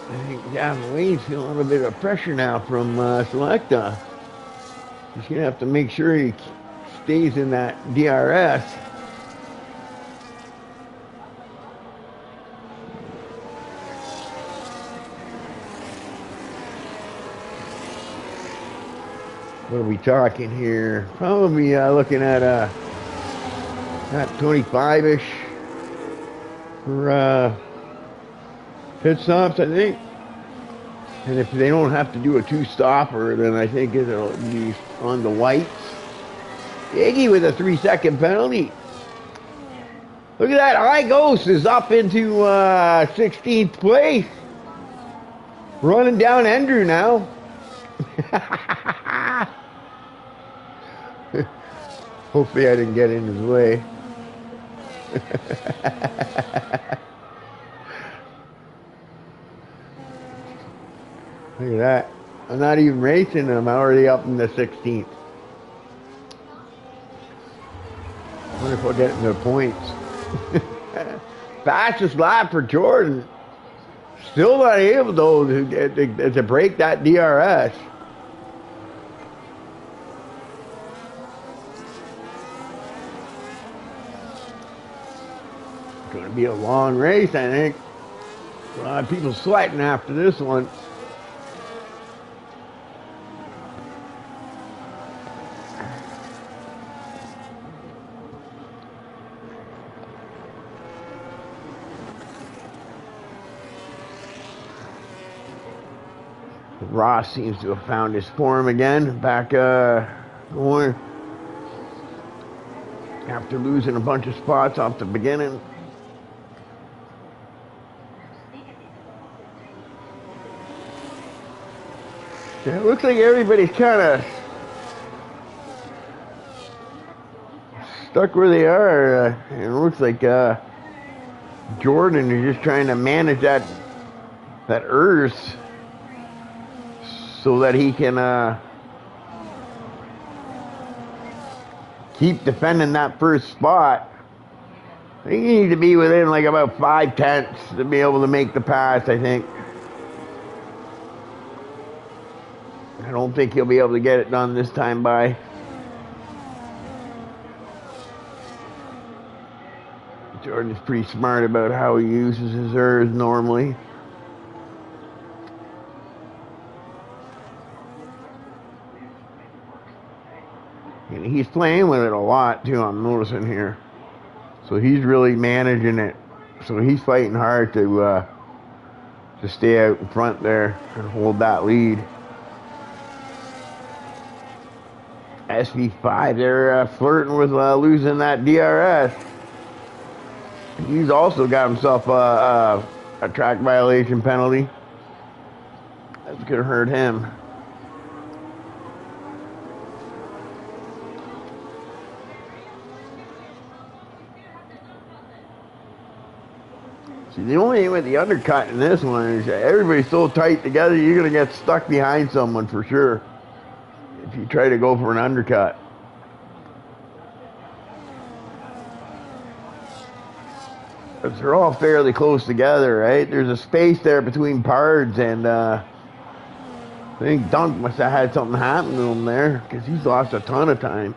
Speaker 1: I think Gavin Wayne's feeling a little bit of pressure now from Selecta. He's going to have to make sure he stays in that DRS. What are we talking here? Probably looking at 25-ish for pit stops, I think. And if they don't have to do a 2-stopper, then I think it'll be on the whites. Iggy with a 3-second penalty. Look at that. iGhost is up into 16th place. Running down Andrew now. Hopefully I didn't get in his way. Look at that. I'm not even racing and I'm already up in the 16th. I wonder if I'll get in the points. Fastest lap for Jordan. Still not able though to break that DRS. It's going to be a long race, I think. A lot of people sweating after this one. Ross seems to have found his form again, back going after losing a bunch of spots off the beginning. Yeah, it looks like everybody's kind of stuck where they are. It looks like Jordan is just trying to manage that earth so that he can keep defending that first spot. I think you need to be within like about 5/10 to be able to make the pass, I think. I don't think he'll be able to get it done this time by. Jordan's pretty smart about how he uses his errs normally. And he's playing with it a lot too, I'm noticing here. So he's really managing it. So he's fighting hard to stay out in front there and hold that lead. SV5, they're flirting with losing that DRS. He's also got himself a track violation penalty. That's going to hurt him. See, the only thing with the undercut in this one is that everybody's so tight together, you're going to get stuck behind someone for sure if you try to go for an undercut. Because they're all fairly close together, right? There's a space there between Pards, and I think Dunk must have had something happen to him there because he's lost a ton of time.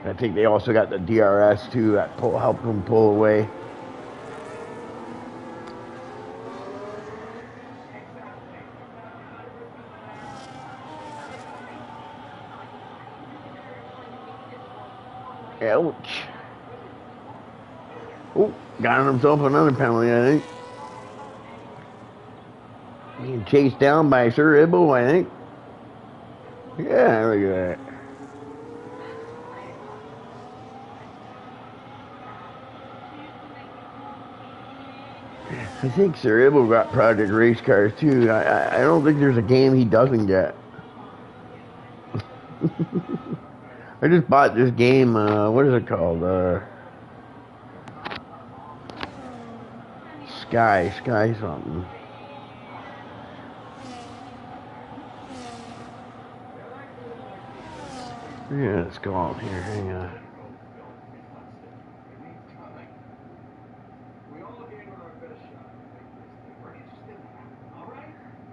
Speaker 1: I think they also got the DRS too that helped him pull away. Ouch. Oh, got himself another penalty, I think. Being chased down by Sir Ibbo, I think. Yeah, look at that. I think Sir Ibbo got Project Race Cars too. I don't think there's a game he doesn't get. I just bought this game, what is it called? Sky something. Yeah, it's called here, hang on.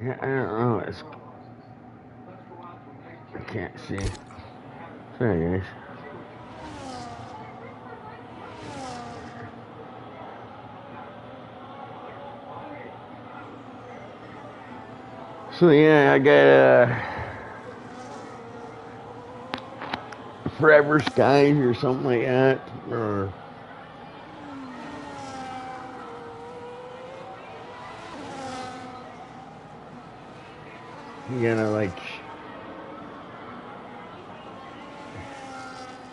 Speaker 1: Yeah, I don't know, I can't see. There it is. So yeah, I got Forever Skies or something like that, or you gotta like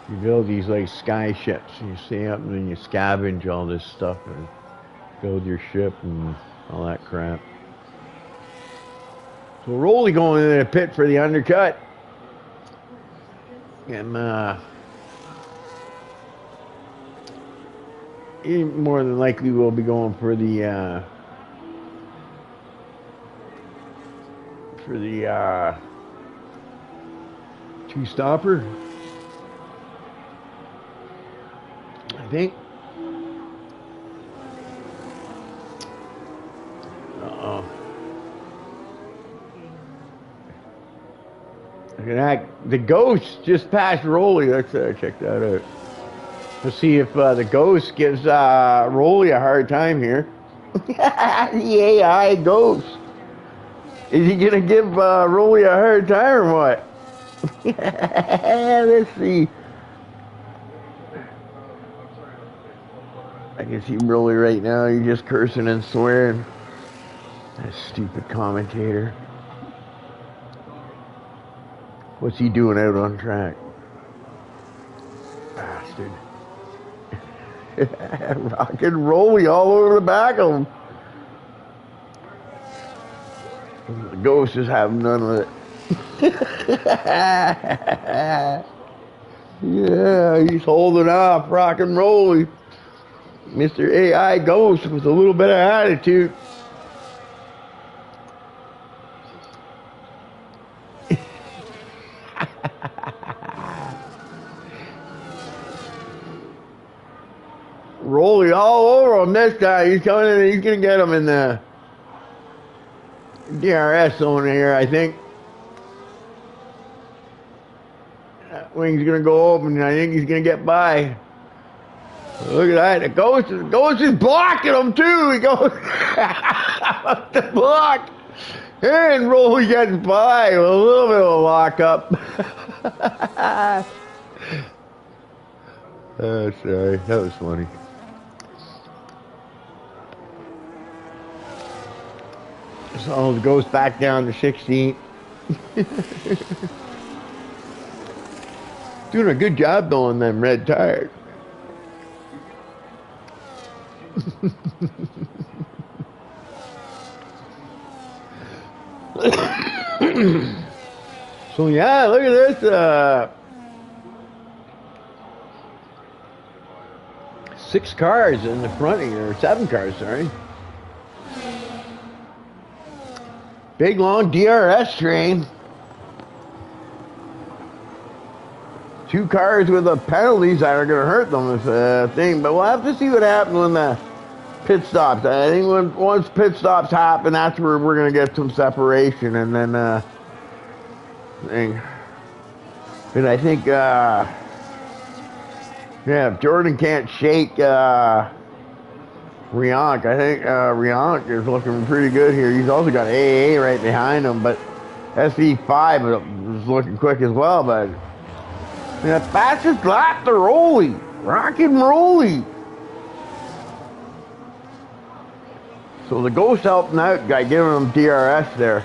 Speaker 1: you build these like sky ships. You stay up and then you scavenge all this stuff and build your ship and all that crap. So Rolly going in the pit for the undercut. And he more than likely will be going for the two-stopper, I think. Uh-oh. Look at that. The Ghost just passed Rolly. Let's check that out. Let's see if the Ghost gives Rolly a hard time here. The AI Ghost. Is he going to give Rolly a hard time or what? Let's see. I can see Rolly right now. He's just cursing and swearing. That stupid commentator. What's he doing out on track? Bastard. Rock and Rolly all over the back of him. The Ghost is having none of it. Yeah, he's holding off Rock and Rolly. Mr. AI Ghost with a little bit of attitude. this guy. He's coming in. He's going to get him in the DRS zone here, I think. That wing's going to go open. I think he's going to get by. Look at that. The ghost is blocking him, too. He goes up the block. And Rolly gets by with a little bit of a lockup. Oh, sorry. That was funny. So it goes back down to 16. Doing a good job though on them red tires. So yeah, look at this. 6 cars in the front here, 7 cars, sorry. Big long DRS train. 2 cars with the penalties that are going to hurt them this thing, but we'll have to see what happens when the pit stops. I think once pit stops happen, that's where we're going to get some separation, and then thing. And I think yeah, if Jordan can't shake Rionk, I think Rionk is looking pretty good here. He's also got AA right behind him, but SE5 is looking quick as well, but the fastest lap to Rolly. Rock and Rolly. So the ghost helping out guy, giving him DRS there.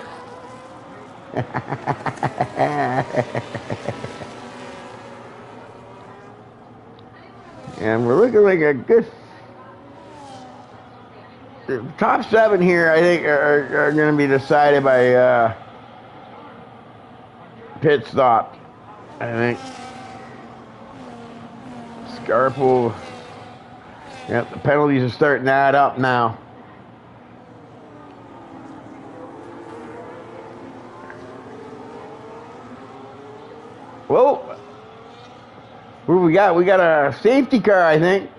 Speaker 1: And we're looking like a good... The top 7 here, I think, are going to be decided by pit stop, I think. Scarpo. Yep, the penalties are starting to add up now. Whoa! What do we got? We got a safety car, I think.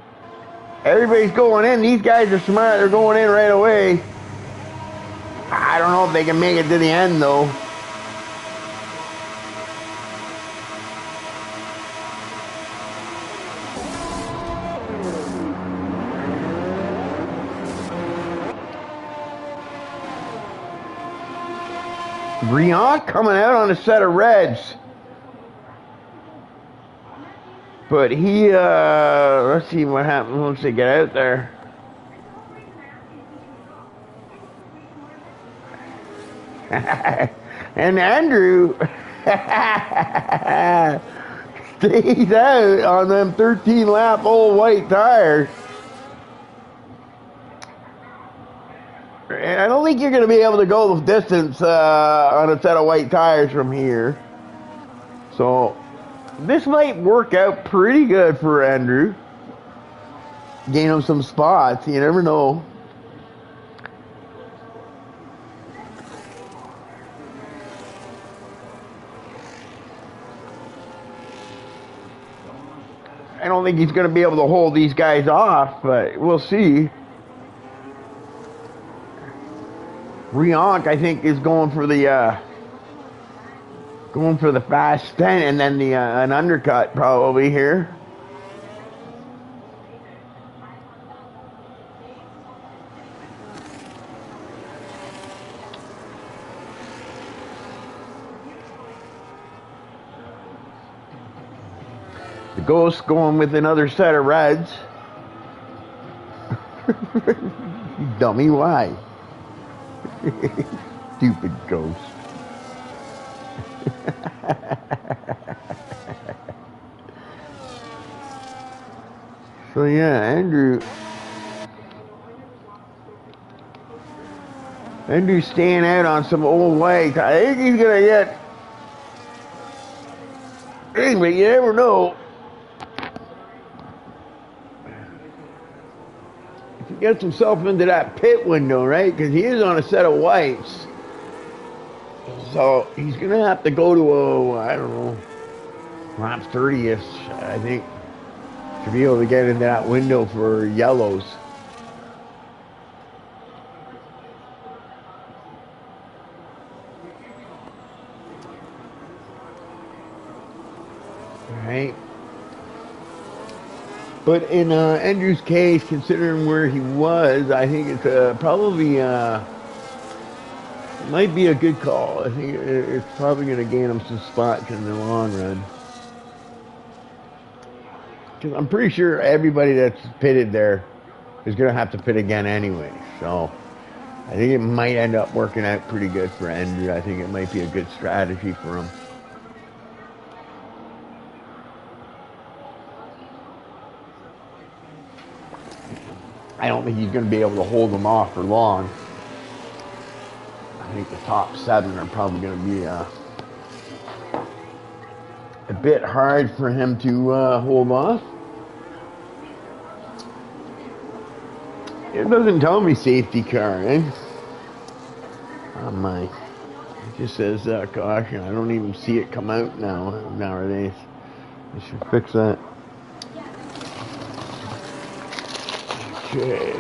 Speaker 1: Everybody's going in. These guys are smart. They're going in right away. I don't know if they can make it to the end, though. Rionk coming out on a set of reds. But he, let's see what happens once they get out there. And Andrew stays out on them 13-lap old white tires. And I don't think you're going to be able to go the distance on a set of white tires from here. So this might work out pretty good for Andrew. Gain him some spots, you never know. I don't think he's going to be able to hold these guys off, but we'll see. Rionk, I think, is going for the fast 10 and then the an undercut probably here. The Ghost going with another set of reds. Dummy, why? Stupid Ghost. So yeah, Andrew's staying out on some old white. I think he's gonna get. Anyway, you never know. If he gets himself into that pit window, right? Because he is on a set of whites. So he's gonna have to go to I don't know, lap 30ish, I think, to be able to get into that window for yellows. right? But in Andrew's case, considering where he was, I think it's probably might be a good call. I think it's probably going to gain him some spots in the long run. Because I'm pretty sure everybody that's pitted there is going to have to pit again anyway. So I think it might end up working out pretty good for Andrew. I think it might be a good strategy for him. I don't think he's going to be able to hold them off for long. I think the top 7 are probably going to be a bit hard for him to hold off. It doesn't tell me safety car, eh? On my, it just says caution. I don't even see it come out nowadays. I should fix that. Okay.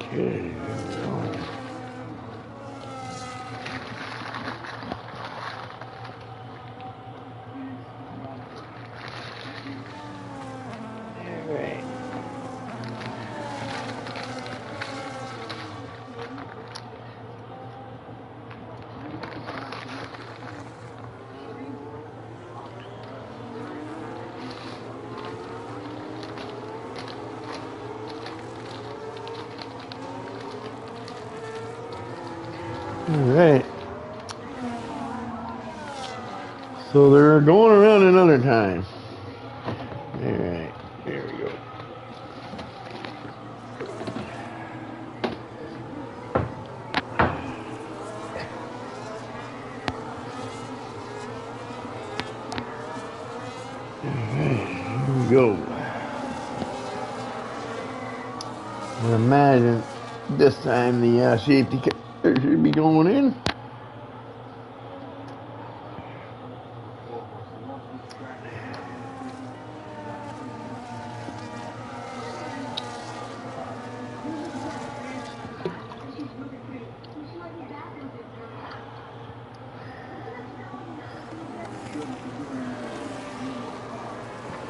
Speaker 1: Okay, there we go. All right. All right. So they're going around another time. All right. There we go. All right. Here we go. I imagine this time the safety car should be going in.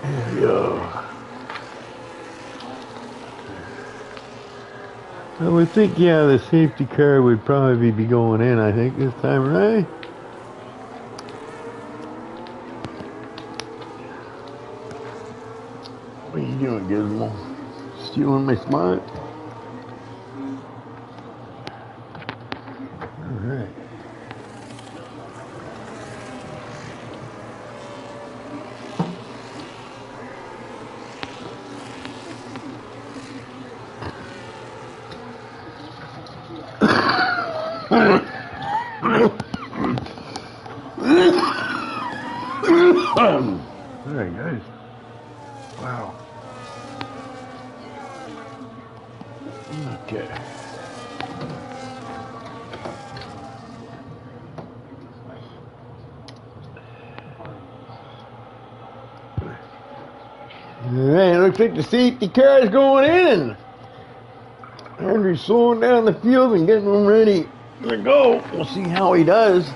Speaker 1: There we go. I would think, yeah, the safety car would probably be going in, I think, this time, right? What are you doing, Gizmo? Stealing my spot? Alright. Alright, guys. Wow. Okay. Alright, looks like the safety car is going in. Andrew's slowing down the field and getting him ready to go. We'll see how he does.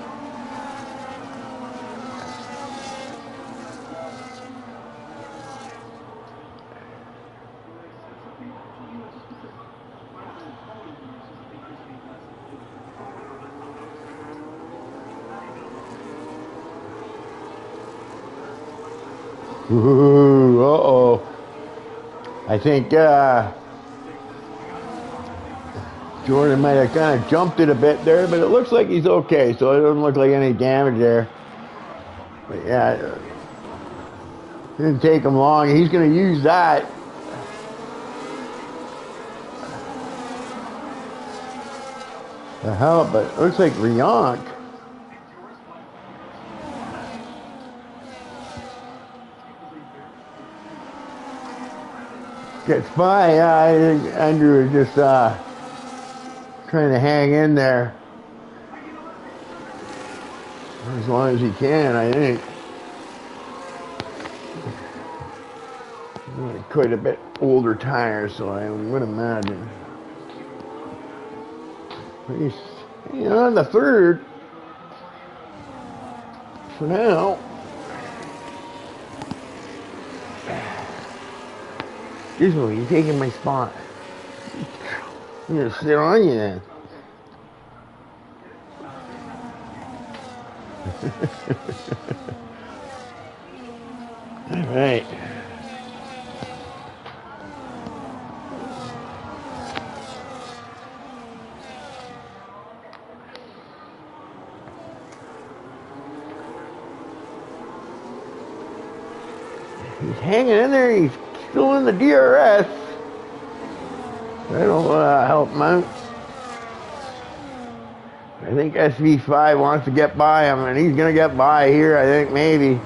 Speaker 1: Ooh, uh-oh. I think Jordan might have kind of jumped it a bit there, but it looks like he's okay, so it doesn't look like any damage there. But yeah, it didn't take him long. He's going to use that. The hell, but it looks like Rionk. Gets by. Yeah, I think Andrew is just trying to hang in there as long as he can, I think. quite a bit older tires, so I would imagine. He's on the third for now. Excuse me, you're taking my spot. I'm gonna sit on you then. All right. He's hanging in there. He's still in the DRS. That'll help him out. I think SV5 wants to get by him, and he's going to get by here, I think, maybe.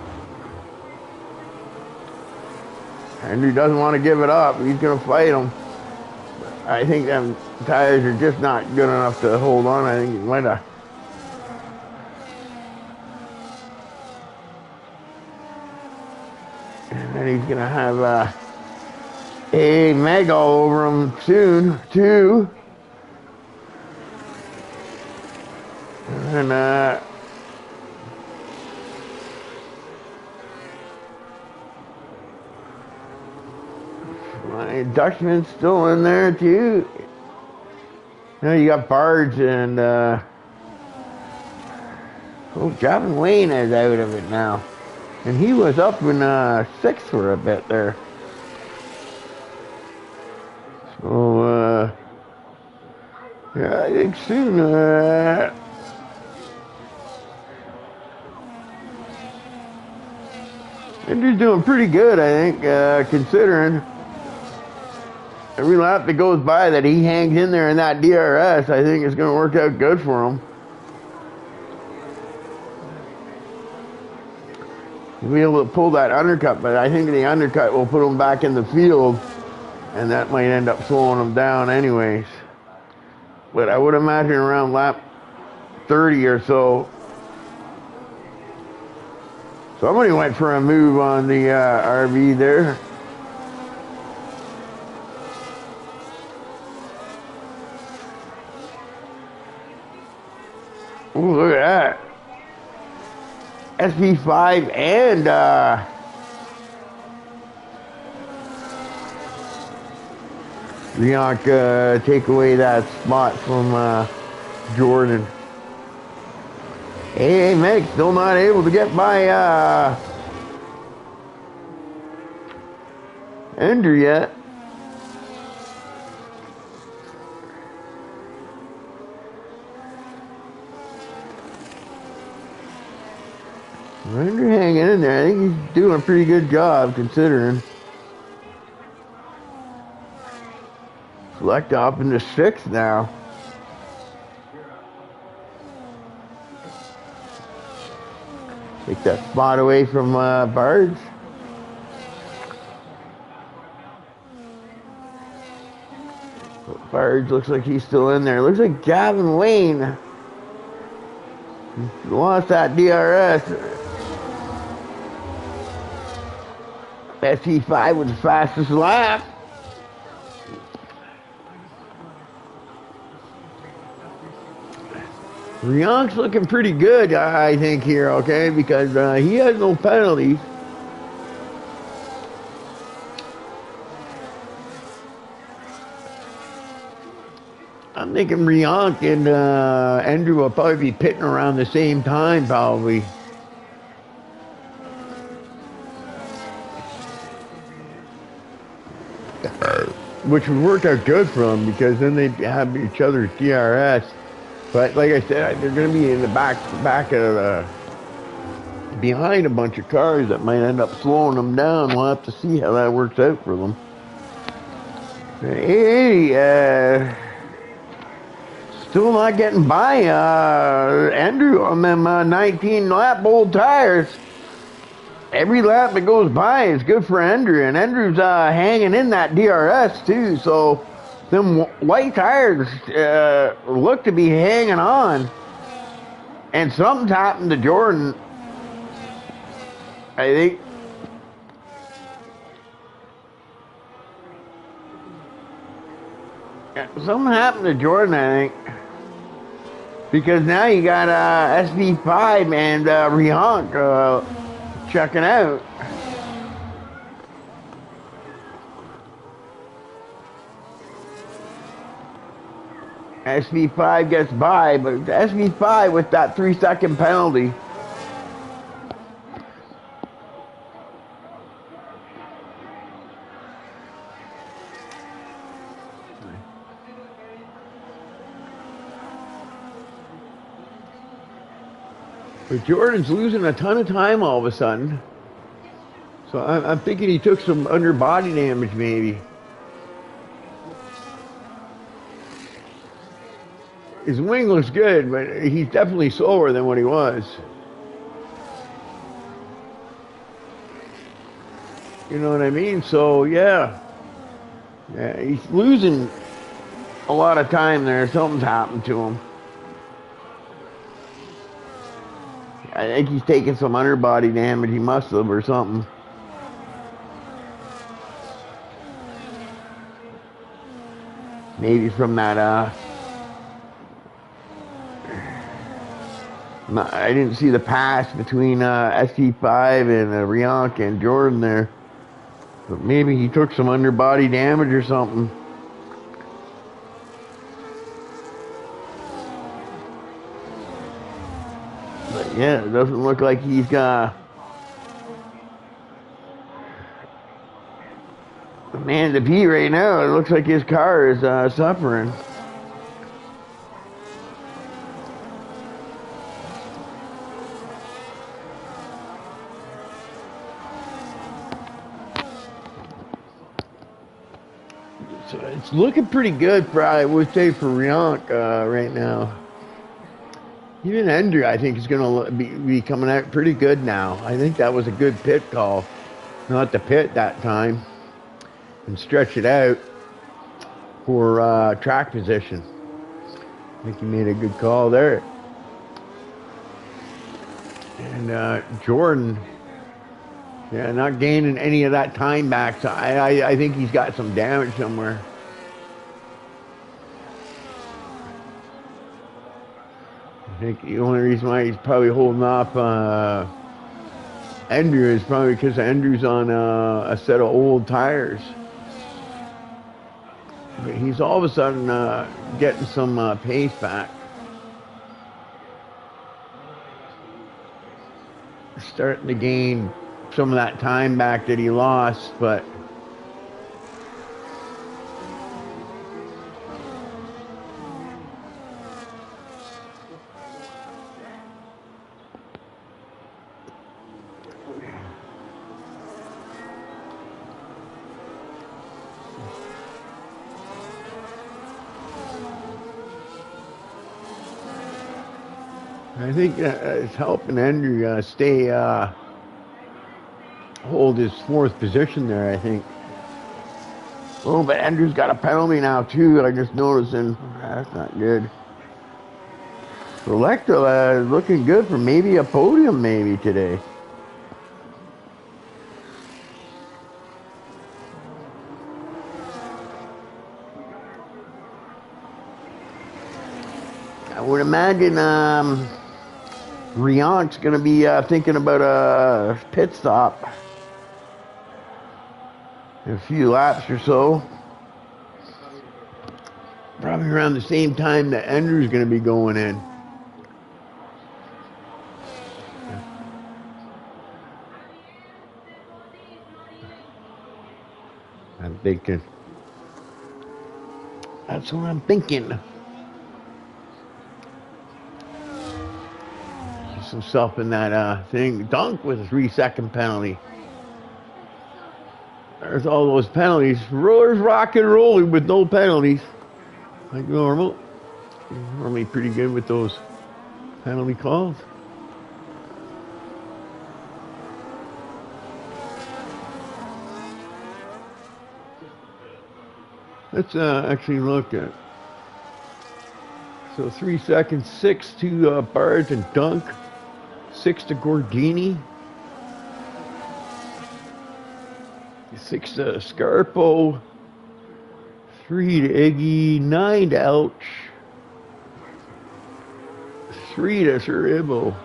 Speaker 1: Andrew doesn't want to give it up. He's going to fight him. I think them tires are just not good enough to hold on. I think he might have. And then he's going to have a Meg all over him soon, too. And my Dutchman's still in there too. Now you got Barge and Gavin Wayne is out of it now, and he was up in sixth for a bit there. So yeah, I think soon. Andrew's doing pretty good, I think, considering every lap that goes by that he hangs in there in that DRS. I think it's going to work out good for him. He'll be able to pull that undercut, but I think the undercut will put him back in the field, and that might end up slowing him down anyways. But I would imagine around lap 30 or so, somebody went for a move on the RV there. Ooh, look at that. SV5 and Rionk take away that spot from Jordan. Hey, Meg still not able to get by Andrew yet. Andrew hanging in there. I think he's doing a pretty good job considering. Select up into sixth now. Take that spot away from Barge. Barge looks like he's still in there. Looks like Gavin Wayne lost that DRS. SV5 was the fastest lap. Rionk's looking pretty good, I think, here, okay, because he has no penalties. I'm thinking Rionk and Andrew will probably be pitting around the same time, probably. Which would work out good for them, because then they'd have each other's DRS. But like I said, they're going to be in the back of behind a bunch of cars that might end up slowing them down. We'll have to see how that works out for them. Hey, still not getting by Andrew on them 19 lap old tires. Every lap that goes by is good for Andrew, and Andrew's hanging in that DRS too, so them white tires look to be hanging on. And something's happened to Jordan, I think. Something happened to Jordan, I think. Because now you got SV5 and Rihonk checking out. SV5 gets by, but SV5 with that 3-second penalty. But Jordan's losing a ton of time all of a sudden. So I'm thinking he took some underbody damage maybe. His wing looks good, but he's definitely slower than what he was. You know what I mean? So yeah, he's losing a lot of time there. Something's happened to him. I think he's taking some underbody damage. He must have, or something. Maybe from that, I didn't see the pass between ST5 and Rihonk and Jordan there. But maybe he took some underbody damage or something. But yeah, it doesn't look like he's got the man to beat right now. It looks like his car is suffering. So it's looking pretty good for, I would say, for Rihonk right now. Even Ender, I think, is going to be coming out pretty good now. I think that was a good pit call. Not to pit that time and stretch it out for track position. I think he made a good call there. And Jordan, yeah, not gaining any of that time back. So I think he's got some damage somewhere. I think the only reason why he's probably holding off Andrew is probably because Andrew's on a set of old tires. But he's all of a sudden getting some pace back. Starting to gain some of that time back that he lost, but I think it's helping Andrew stay, hold his fourth position there, I think. Oh, but Andrew's got a penalty now, too. I just noticed, and that's not good. Selecta is looking good for maybe a podium maybe today. I would imagine Rihonk's going to be thinking about a pit stop in a few laps or so. Probably around the same time that Andrew's going to be going in. I'm thinking. That's what I'm thinking. Himself in that thing. Dunk with a 3-second penalty. There's all those penalties. Rollers rock and rolling with no penalties. Like normal. Normally pretty good with those penalty calls. Let's actually look at. So 3 seconds, 6 to Barge and Dunk. 6 to Gordini. 6 to Scarpo. 3 to Iggy, 9 to Ouch, 3 to Sir Ibbo.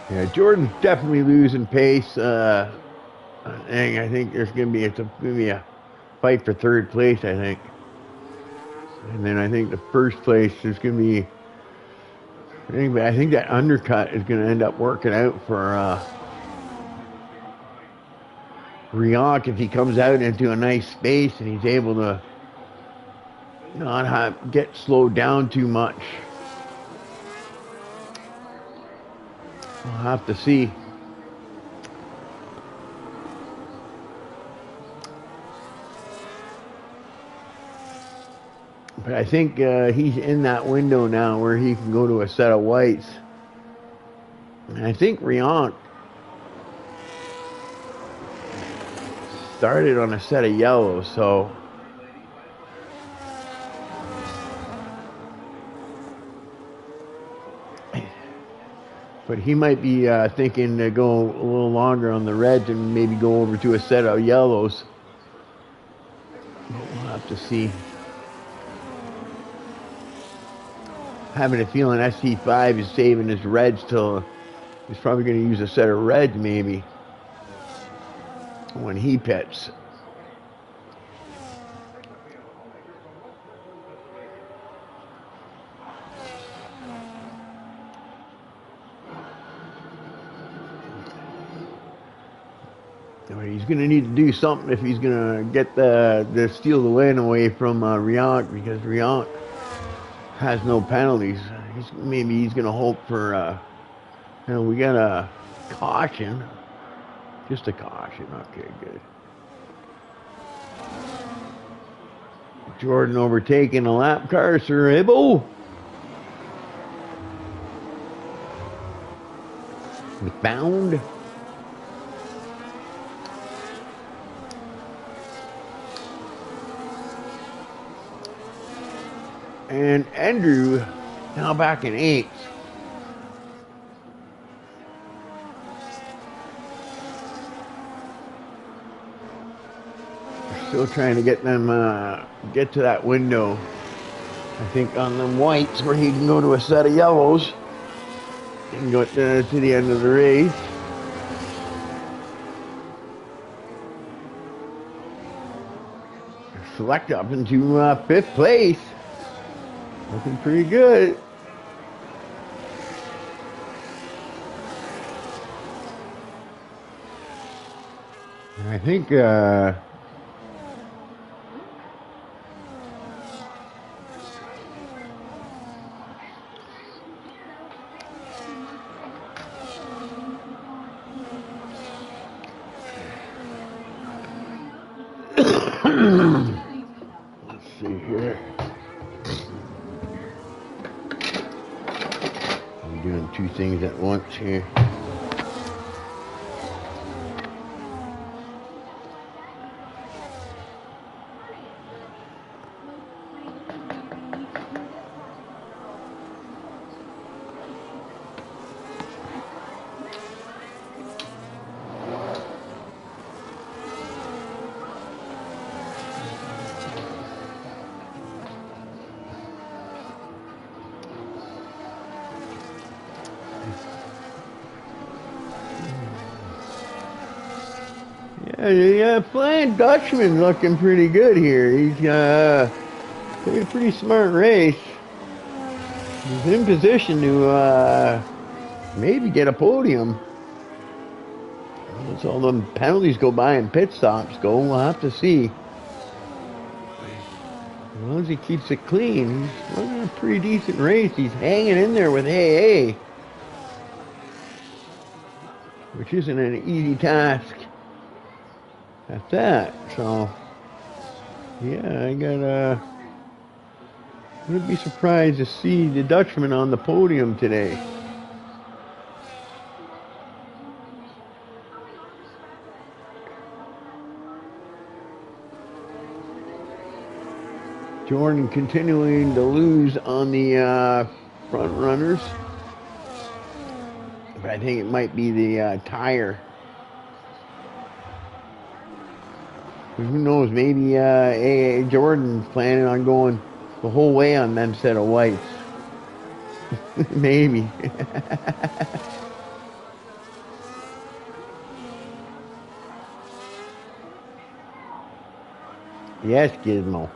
Speaker 1: Yeah, Jordan's definitely losing pace. I think there's gonna be a fight for third place. I think, and then I think the first place is gonna be. I think that undercut is gonna end up working out for Rionk if he comes out into a nice space and he's able to not get slowed down too much. We'll have to see. But I think he's in that window now where he can go to a set of whites. And I think Rionk started on a set of yellows, so but he might be thinking to go a little longer on the reds and maybe go over to a set of yellows. But we'll have to see. Having a feeling SC5 is saving his reds till he's probably going to use a set of reds maybe when he pits. He's going to need to do something if he's going to get the steal the win away from Rionk, because Rionk has no penalties. Maybe he's going to hope for, we got a caution. Just a caution. Okay, good. Jordan overtaking a lap car, Sir Ibbo. Bound. And Andrew now back in 8th. Still trying to get them get to that window. I think on them whites where he can go to a set of yellows and go to the end of the race. Select up into 5th place. Looking pretty good. And I think let's see here. I'm doing 2 things at once here. Yeah, Flying Dutchman looking pretty good here. He's played a pretty smart race. He's in position to maybe get a podium. Once all them penalties go by and pit stops go, we'll have to see. As long as he keeps it clean, he's running a pretty decent race. He's hanging in there with AA, which isn't an easy task at that. So yeah, I got Wouldn't be surprised to see the Dutchman on the podium today. Jordan continuing to lose on the front runners. But I think it might be the tire. Who knows, maybe Jordan's planning on going the whole way on them set of whites. Maybe. Yes, Gizmo.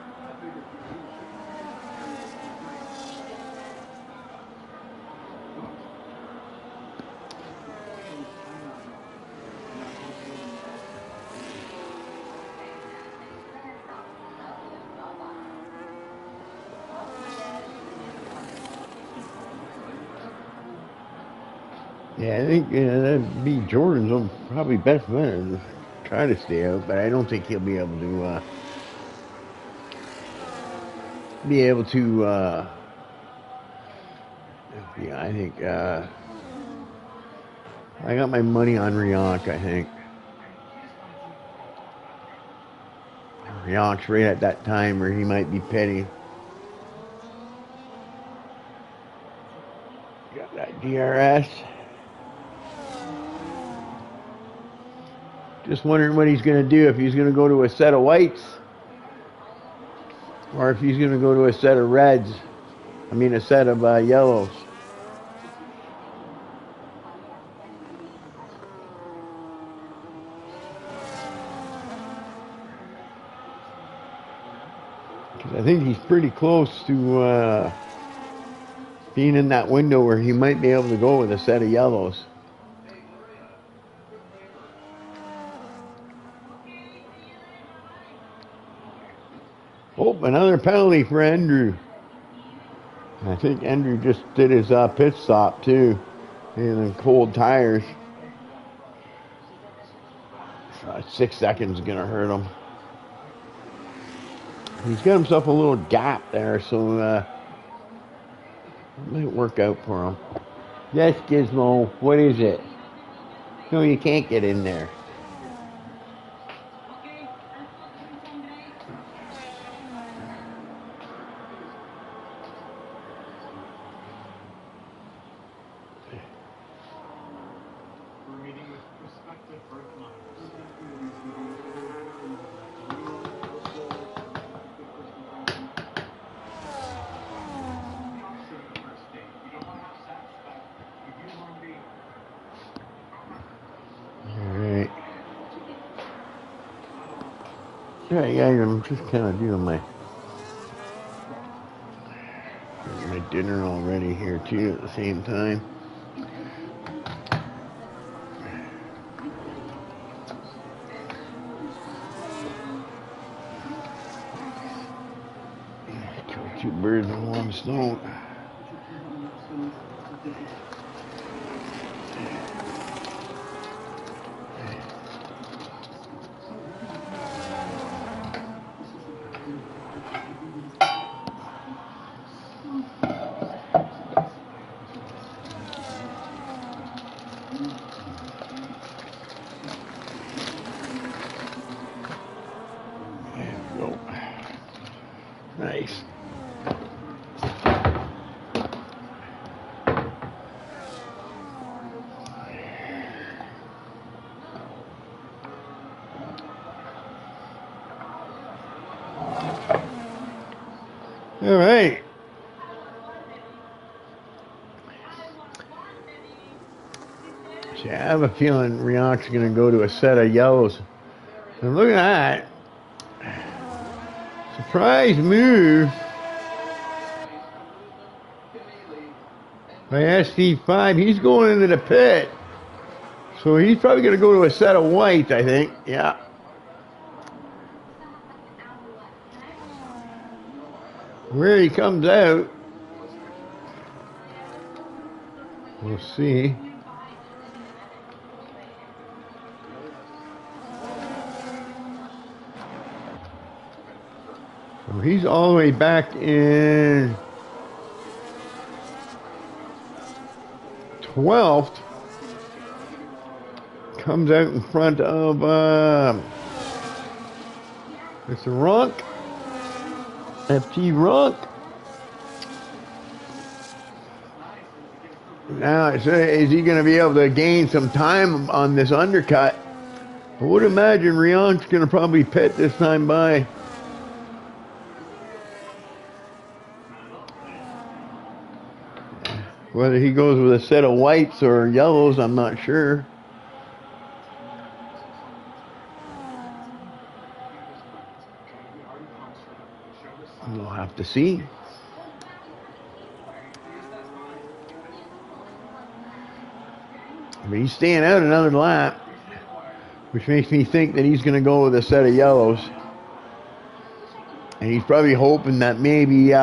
Speaker 1: Yeah, I think that'd be Jordan's probably best bet to try to stay out, but I don't think he'll be able to. Yeah, I think I got my money on Rionk. I think Rionk's right at that time where he might be petty. Got that DRS. Just wondering what he's going to do, if he's going to go to a set of whites or if he's going to go to a set of reds. I mean, a set of yellows. Because I think he's pretty close to being in that window where he might be able to go with a set of yellows. Oh, another penalty for Andrew. I think Andrew just did his pit stop too, in the cold tires. So 6 seconds is gonna hurt him. He's got himself a little gap there, so it might work out for him. Yes, Gizmo. What is it? No, you can't get in there. Alright guys, I'm just kind of doing my dinner already here too at the same time. Kill 2 birds with 1 stone. Nice. All right. See, I have a feeling Rionk's going to go to a set of yellows. And look at that. Surprise move by SD5. He's going into the pit. So he's probably going to go to a set of whites, I think. Yeah. Where he comes out, we'll see. He's all the way back in 12th. Comes out in front of Mr. Ronk, FT Ronk. Now, is he going to be able to gain some time on this undercut? I would imagine Rionk's going to probably pit this time by. Whether he goes with a set of whites or yellows, I'm not sure. We'll have to see. But he's staying out another lap, which makes me think that he's going to go with a set of yellows. And he's probably hoping that maybe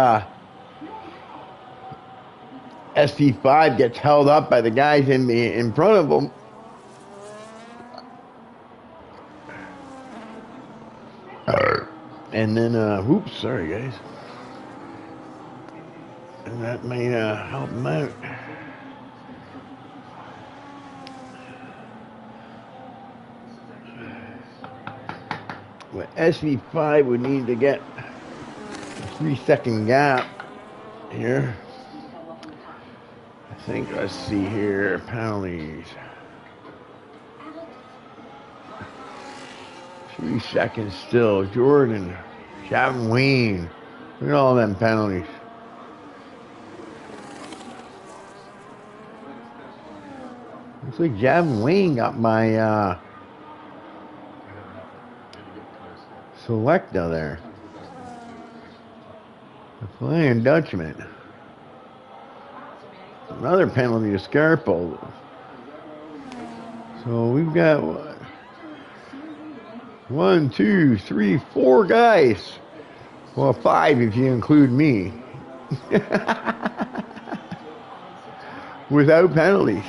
Speaker 1: SV5 gets held up by the guys in front of him. And then, whoops, sorry guys. And that may help him out. But SV5 would need to get a 3-second gap here. I think, let's see here, penalties. 3 seconds still. Jordan, Chapman Wayne. Look at all them penalties. Looks like Javin Wayne got my Selecta there. The Flying Dutchman. Another penalty to Scarpo. So we've got 1, 2, 3, 4 guys. Well, 5 if you include me. Without penalties.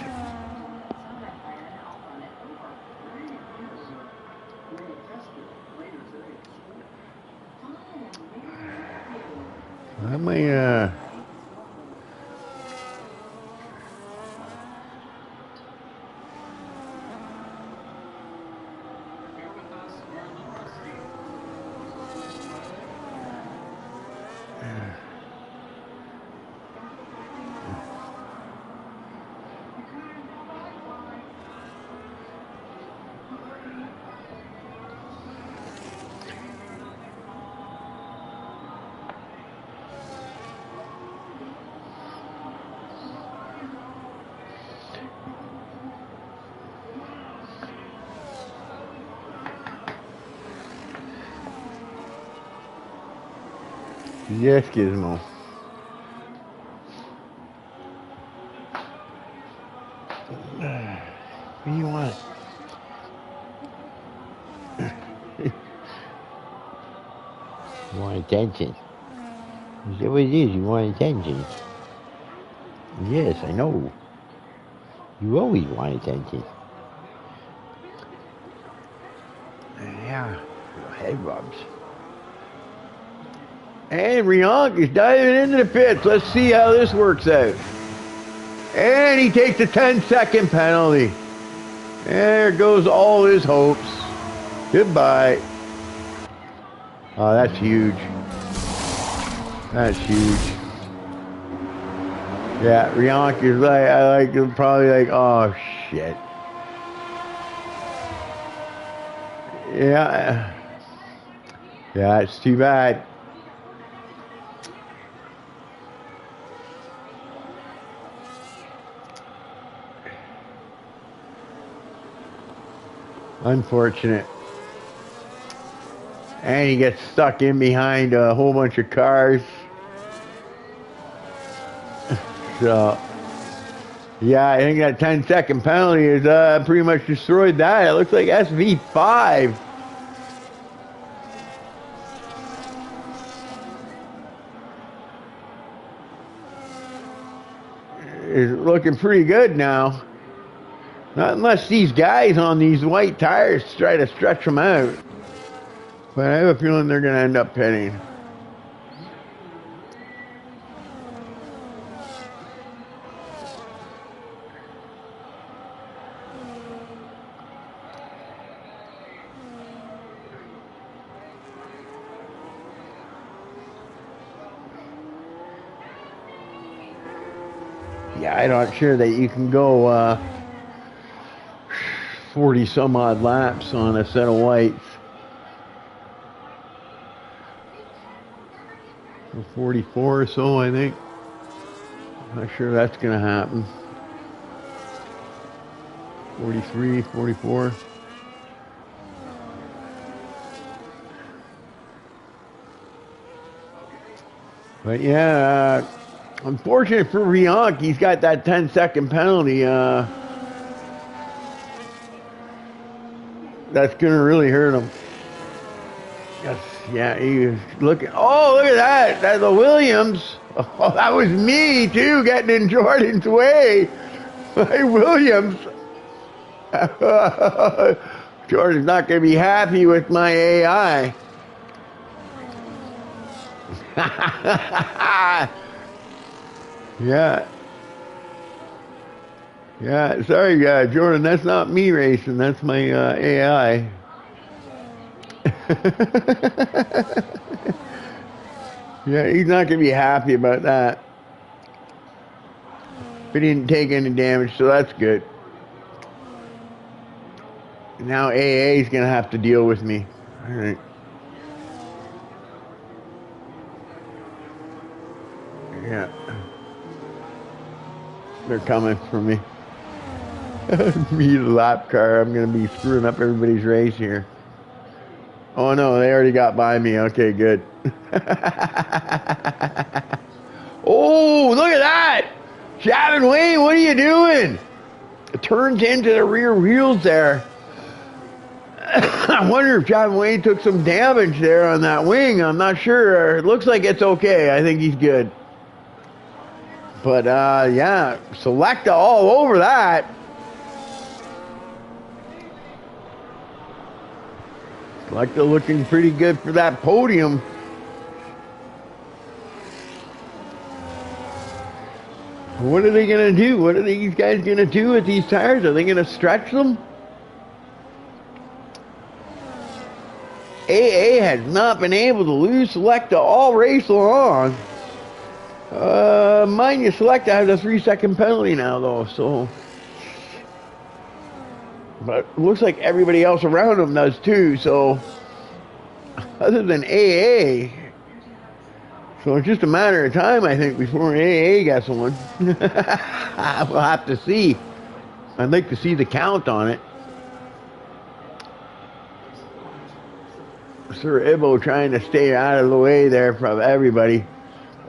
Speaker 1: I may Yes, Gizmo. What do you want? You want attention? Is that what it is? You want attention? Yes, I know. You always want attention. Yeah, head rubs. And Rionk is diving into the pits. Let's see how this works out. And he takes a 10-second penalty. There goes all his hopes. Goodbye. Oh, that's huge. That's huge. Yeah, Rionk is probably like, oh shit. Yeah. Yeah, it's too bad. Unfortunate. And he gets stuck in behind a whole bunch of cars. So, yeah, I think that 10-second penalty has pretty much destroyed that. It looks like SV5 is looking pretty good now. Not unless these guys on these white tires try to stretch them out. But I have a feeling they're going to end up pitting. Yeah, I'm not sure that you can go 40 some odd laps on a set of whites. 44 or so, I think. Not sure that's going to happen. 43, 44. But yeah, unfortunate for Riank, he's got that 10-second penalty. That's going to really hurt him. Yes, yeah, he was looking. Oh, look at that. That's a Williams. Oh, that was me, too, getting in Jordan's way. Hey, Williams. Jordan's not going to be happy with my AI. Yeah. Yeah, sorry, Jordan, that's not me racing. That's my AI. Yeah, he's not going to be happy about that. But he didn't take any damage, so that's good. Now AA is going to have to deal with me. All right. Yeah. They're coming for me. Me, the lap car. I'm going to be screwing up everybody's race here. Oh, no, they already got by me. Okay, good. Oh, look at that. Javin Wayne, what are you doing? It turns into the rear wheels there. I wonder if Javin Wayne took some damage there on that wing. I'm not sure. It looks like it's okay. I think he's good. But, yeah, Selecta all over that. Selecta looking pretty good for that podium. What are they going to do? What are these guys going to do with these tires? Are they going to stretch them? AA has not been able to lose Selecta all race long. Mind you, Selecta has a 3-second penalty now, though, so. But it looks like everybody else around him does too, so. Other than AA. So it's just a matter of time, I think, before AA gets one. We'll have to see. I'd like to see the count on it. Sir Ibo trying to stay out of the way there from everybody.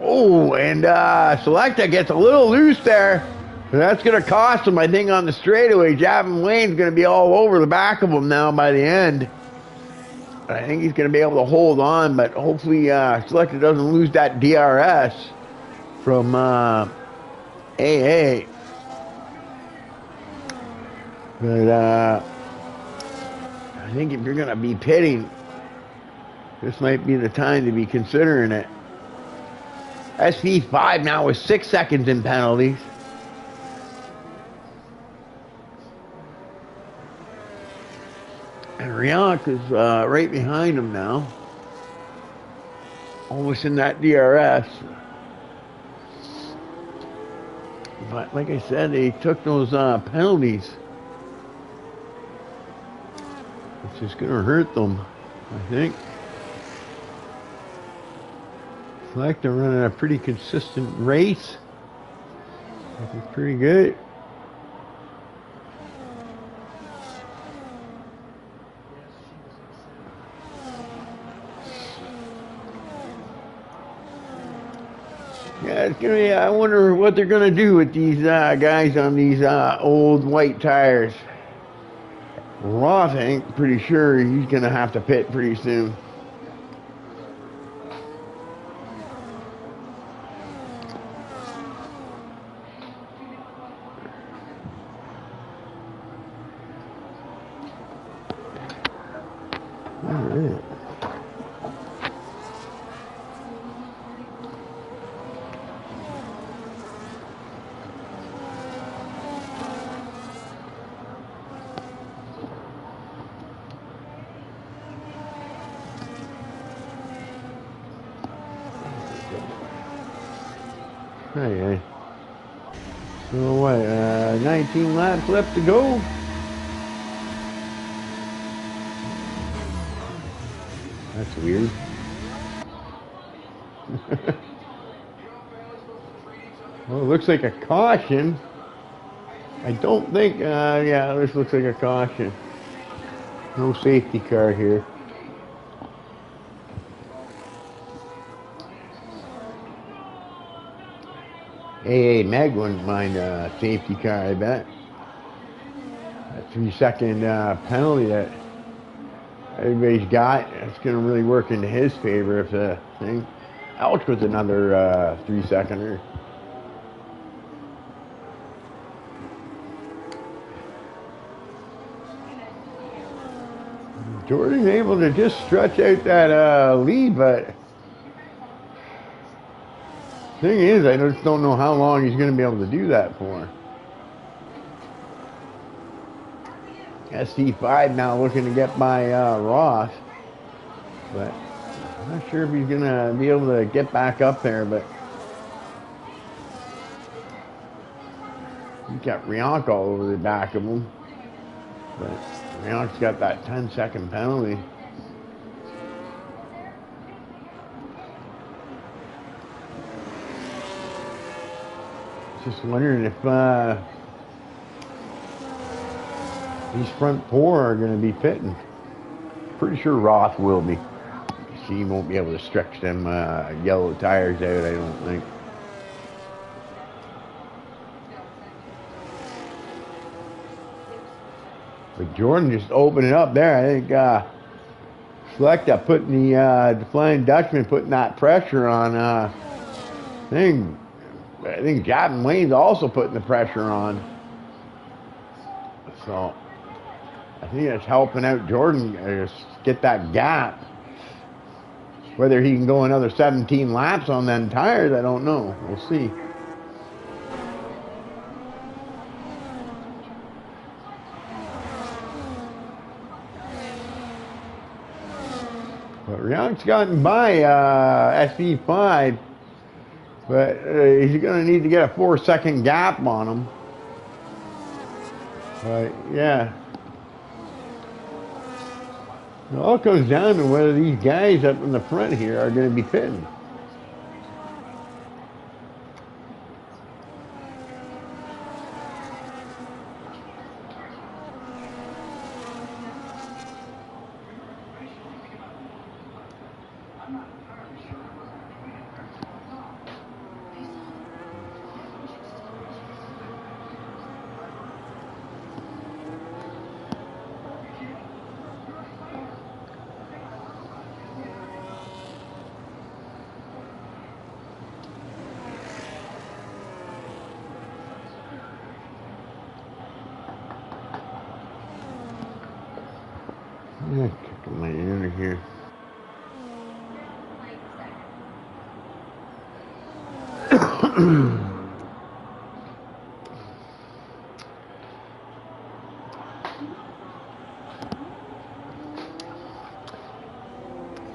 Speaker 1: Oh, and Selecta gets a little loose there. And that's going to cost him, I think, on the straightaway. Javin Wayne's going to be all over the back of him now by the end. But I think he's going to be able to hold on, but hopefully Selecta doesn't lose that DRS from AA. But I think if you're going to be pitting, this might be the time to be considering it. SV5 now with 6 seconds in penalties. And Riank is right behind him now. Almost in that DRS. But like I said, they took those penalties. It's just going to hurt them, I think. It's like they're running a pretty consistent race. It's pretty good. Yeah, it's gonna be. I wonder what they're gonna do with these guys on these old white tires. Roth, I think, pretty sure he's gonna have to pit pretty soon. All right. Hey. So what, 19 laps left to go? That's weird. Well, it looks like a caution. I don't think, yeah, this looks like a caution. No safety car here. AA Meg wouldn't mind a safety car, I bet. A 3-second penalty that everybody's got, it's going to really work into his favor if the thing. Ouch with another 3-seconder. Jordan able to just stretch out that lead, but thing is, I just don't know how long he's going to be able to do that for. SD5 now looking to get by Ross, but I'm not sure if he's going to be able to get back up there, but he's got Riank all over the back of him. But Riank's got that 10-second penalty. Just wondering if these front four are going to be pitting. Pretty sure Roth will be. See, he won't be able to stretch them yellow tires out, I don't think. But Jordan just opened it up there. I think Selecta putting the Flying Dutchman putting that pressure on thing. I think Javin Wayne's also putting the pressure on. So I think it's helping out Jordan just get that gap. Whether he can go another 17 laps on them tires, I don't know. We'll see. But Riank's gotten by SV5. But he's going to need to get a 4-second gap on him. But yeah. It all comes down to whether these guys up in the front here are going to be pitting. Yeah, kicking my ear here.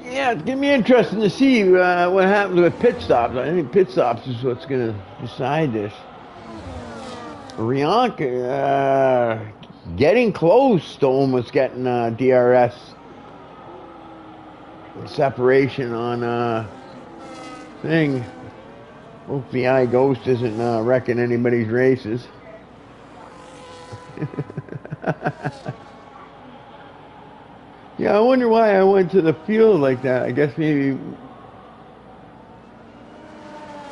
Speaker 1: Yeah, it's going to be interesting to see what happens with pit stops. I think pit stops is what's going to decide this. Riank getting close to almost getting DRS separation on thing. Hope the iGhost isn't wrecking anybody's races. Yeah, I wonder why I went to the field like that. I guess maybe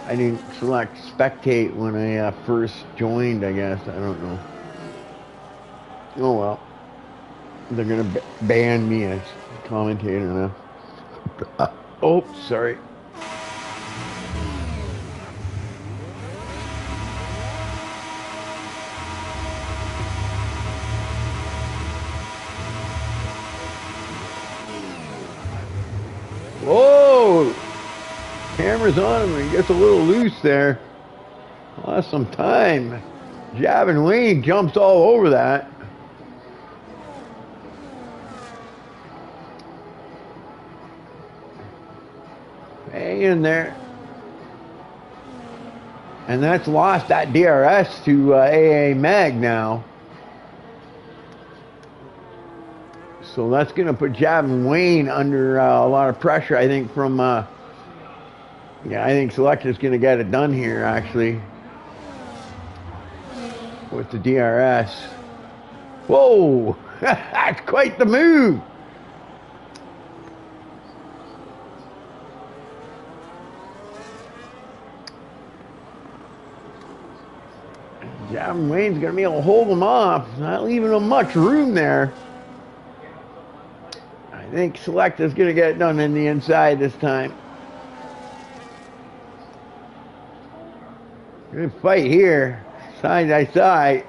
Speaker 1: I didn't select spectate when I first joined, I guess. I don't know. Oh well. They're going to ban me as commentator now. Oh, sorry. Whoa! Camera's on him and he gets a little loose there. Lost some time. Javin Wayne jumps all over that. Hang in there. And that's lost that DRS to AA Mag now. So that's going to put Javin Wayne under a lot of pressure, I think, from... yeah, I think Selecta's going to get it done here, actually. With the DRS. Whoa! That's quite the move! Javin Wayne's going to be able to hold him off, not leaving him much room there. I think Selecta's going to get it done in the inside this time. Good fight here, side by side.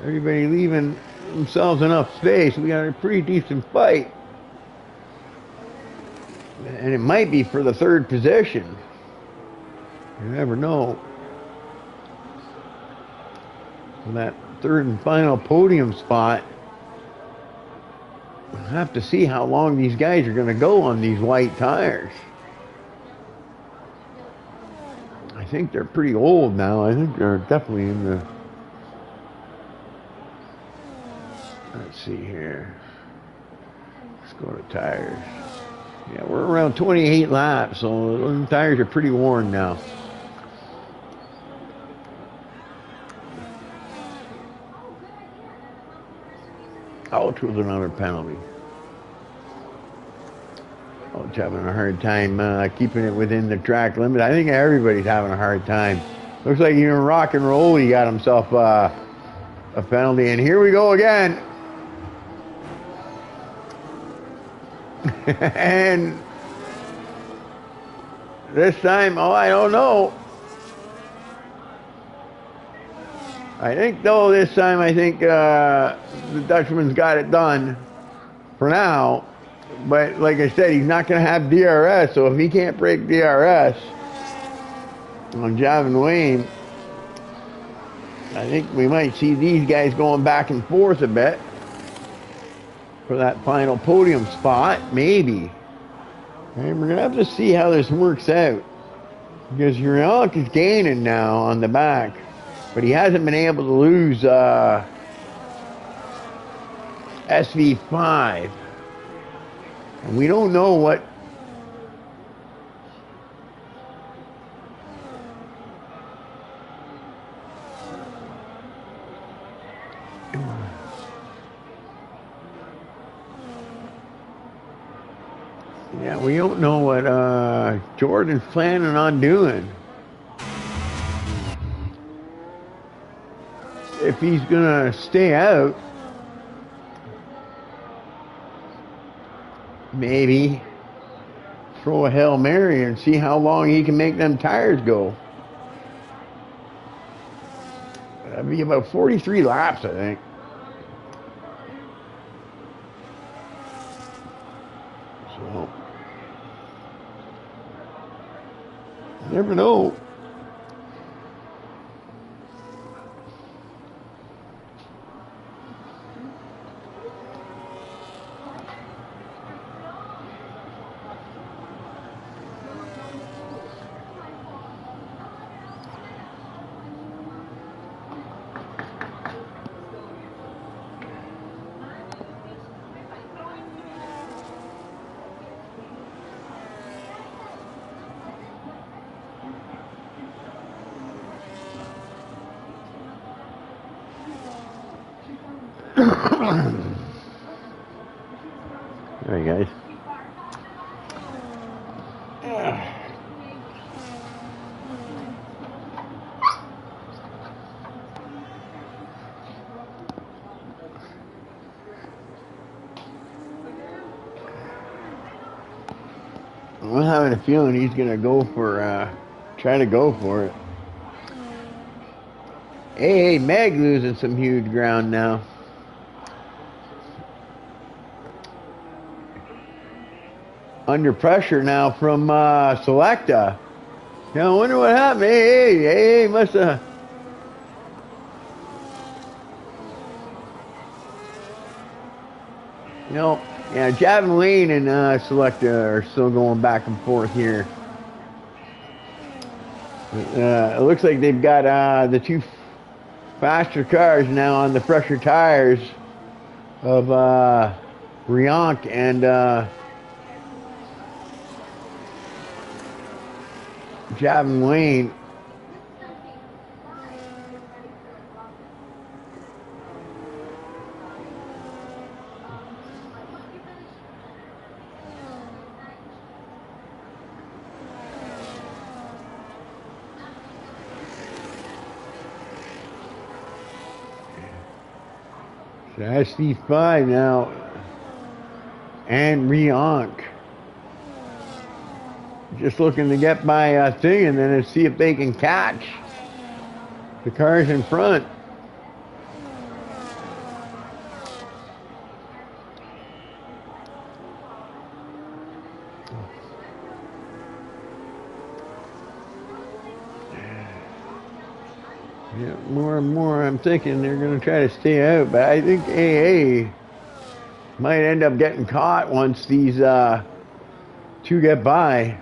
Speaker 1: Everybody leaving themselves enough space. We got a pretty decent fight. And it might be for the third position. You never know. For that third and final podium spot. We'll have to see how long these guys are going to go on these white tires. I think they're pretty old now. I think they're definitely in the... Let's see here. Let's go to tires. Yeah, we're around 28 laps, so the tires are pretty worn now. Out was another penalty. Oh, it's having a hard time keeping it within the track limit. I think everybody's having a hard time. Looks like even Rock and Roll, he got himself a penalty. And here we go again. And this time, oh, I don't know. I think, though, this time, I think the Dutchman's got it done for now. But like I said, he's not going to have DRS. So if he can't break DRS on Javin Wayne, I think we might see these guys going back and forth a bit for that final podium spot, maybe. And we're going to have to see how this works out. Because Uriak is gaining now on the back. But he hasn't been able to lose SV5. And we don't know what... Yeah, we don't know what Jordan's planning on doing. If he's gonna stay out, maybe throw a Hail Mary and see how long he can make them tires go. That'd be about 43 laps, I think. So, you never know. All right, guys. I'm having a feeling he's going to go for, try to go for it. Hey, Meg losing some huge ground now. Under pressure now from Selecta. Yeah, I wonder what happened. Hey, must have... You know, yeah, Javin Wayne and Selecta are still going back and forth here. It looks like they've got the two faster cars now on the fresher tires of Rionk and Javin Wayne. So SV5 now and Rionk just looking to get by thing and then see if they can catch the cars in front. Yeah, more and more I'm thinking they're going to try to stay out, but I think AA might end up getting caught once these two get by.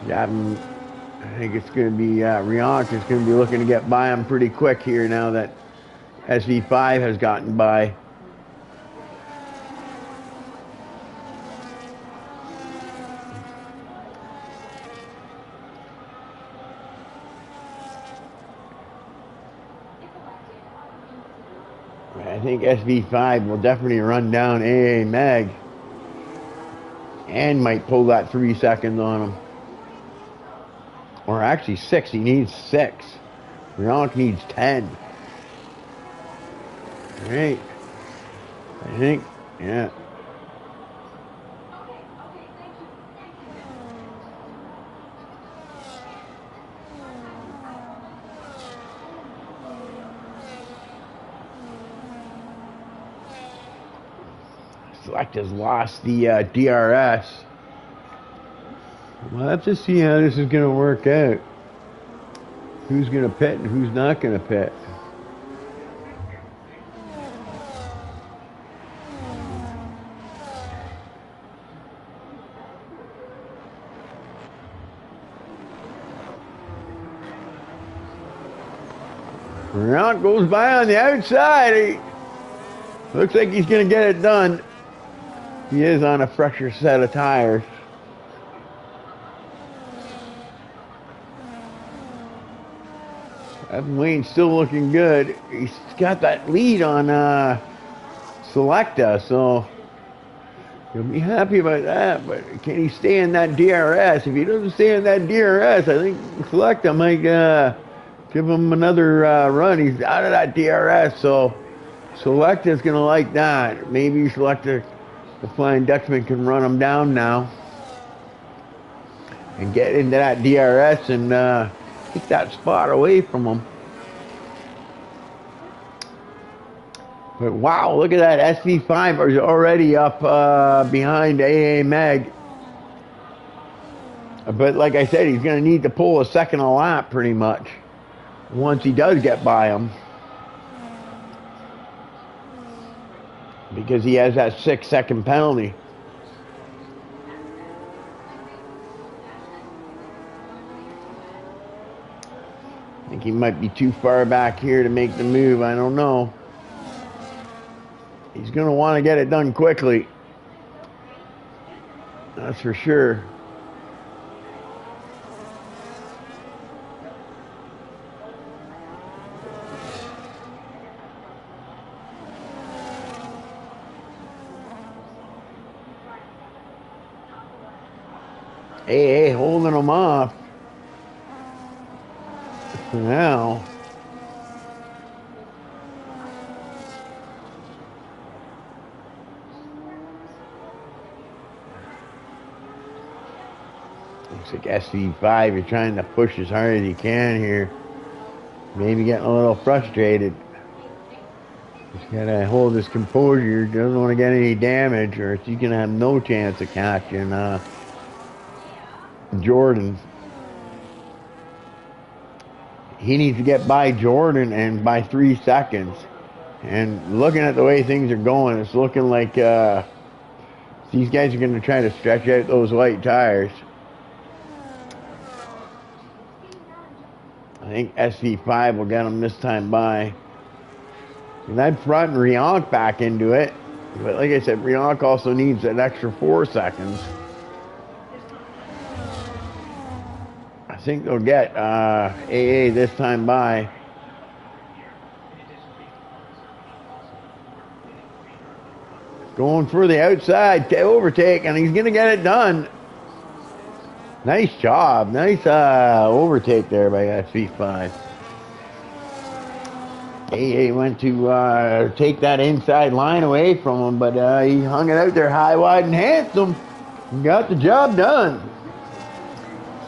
Speaker 1: Yeah, I think it's going to be Rionk is going to be looking to get by them pretty quick here now that SV5 has gotten by. I think SV5 will definitely run down AA Mag and might pull that 3 seconds on him. Or actually 6. He needs 6. Rionk needs 10. All right. I think, yeah. Select has lost the DRS. We'll have to see how this is going to work out. Who's going to pit and who's not going to pit. Rionk goes by on the outside. Looks like he's going to get it done. He is on a fresher set of tires. Wayne's still looking good. He's got that lead on Selecta, so he'll be happy about that. But can he stay in that DRS? If he doesn't stay in that DRS, I think Selecta might give him another run. He's out of that DRS, so Selecta's going to like that. Maybe Selecta, the Flying Dutchman, can run him down now and get into that DRS and take that spot away from him. But wow, look at that. SV5 is already up behind AA Mag. But like I said, he's going to need to pull a second a lap pretty much once he does get by him. Because he has that 6-second penalty. I think he might be too far back here to make the move. I don't know. He's going to want to get it done quickly. That's for sure. Hey, holding him off. For now. Looks like SV5, you're trying to push as hard as you can here. Maybe getting a little frustrated. Just gotta hold his composure. Doesn't want to get any damage, or he's gonna have no chance of catching Jordan. He needs to get by Jordan and by 3 seconds. And looking at the way things are going, it's looking like these guys are going to try to stretch out those white tires. I think SV5 will get them this time by. And I'd front Rionk back into it. But like I said, Rionk also needs an extra 4 seconds. I think they'll get AA this time by. Going for the outside overtake, and he's going to get it done. Nice job. Nice overtake there by SV5. AA went to take that inside line away from him, but he hung it out there high, wide, and handsome. And got the job done.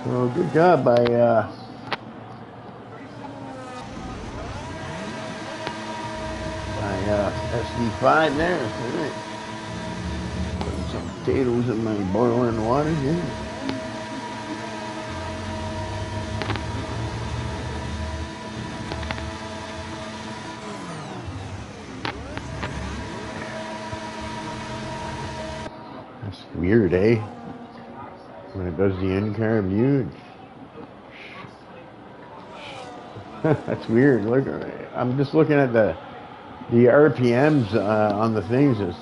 Speaker 1: So good job by SD5 there. All right. Putting some potatoes in my boiling water here. That's weird, eh? When it does the NCARB view. That's weird. Look, I'm just looking at the RPMs on the things. It's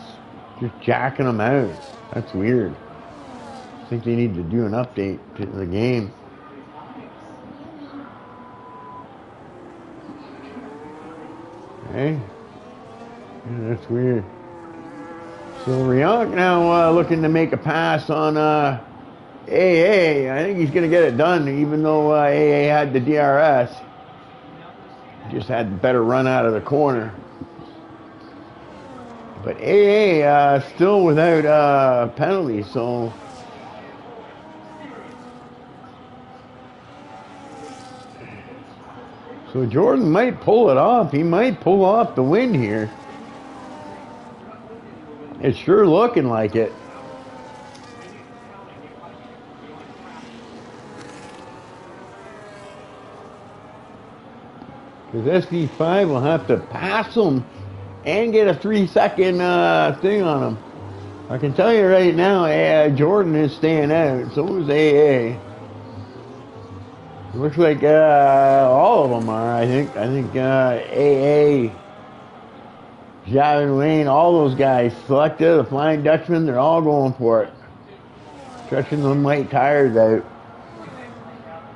Speaker 1: just jacking them out. That's weird. I think they need to do an update to the game. Hey, yeah, that's weird. So Rionk now looking to make a pass on AA. I think he's going to get it done, even though AA had the DRS. Just had a better run out of the corner. But AA still without penalty, so Jordan might pull it off. He might pull off the win here. It's sure looking like it. Because SV5 will have to pass him and get a 3-second thing on him. I can tell you right now, Jordan is staying out. So is AA. Looks like all of them are. I think AA, Javin Wayne, all those guys selected the Flying Dutchman. They're all going for it, stretching them white tires out.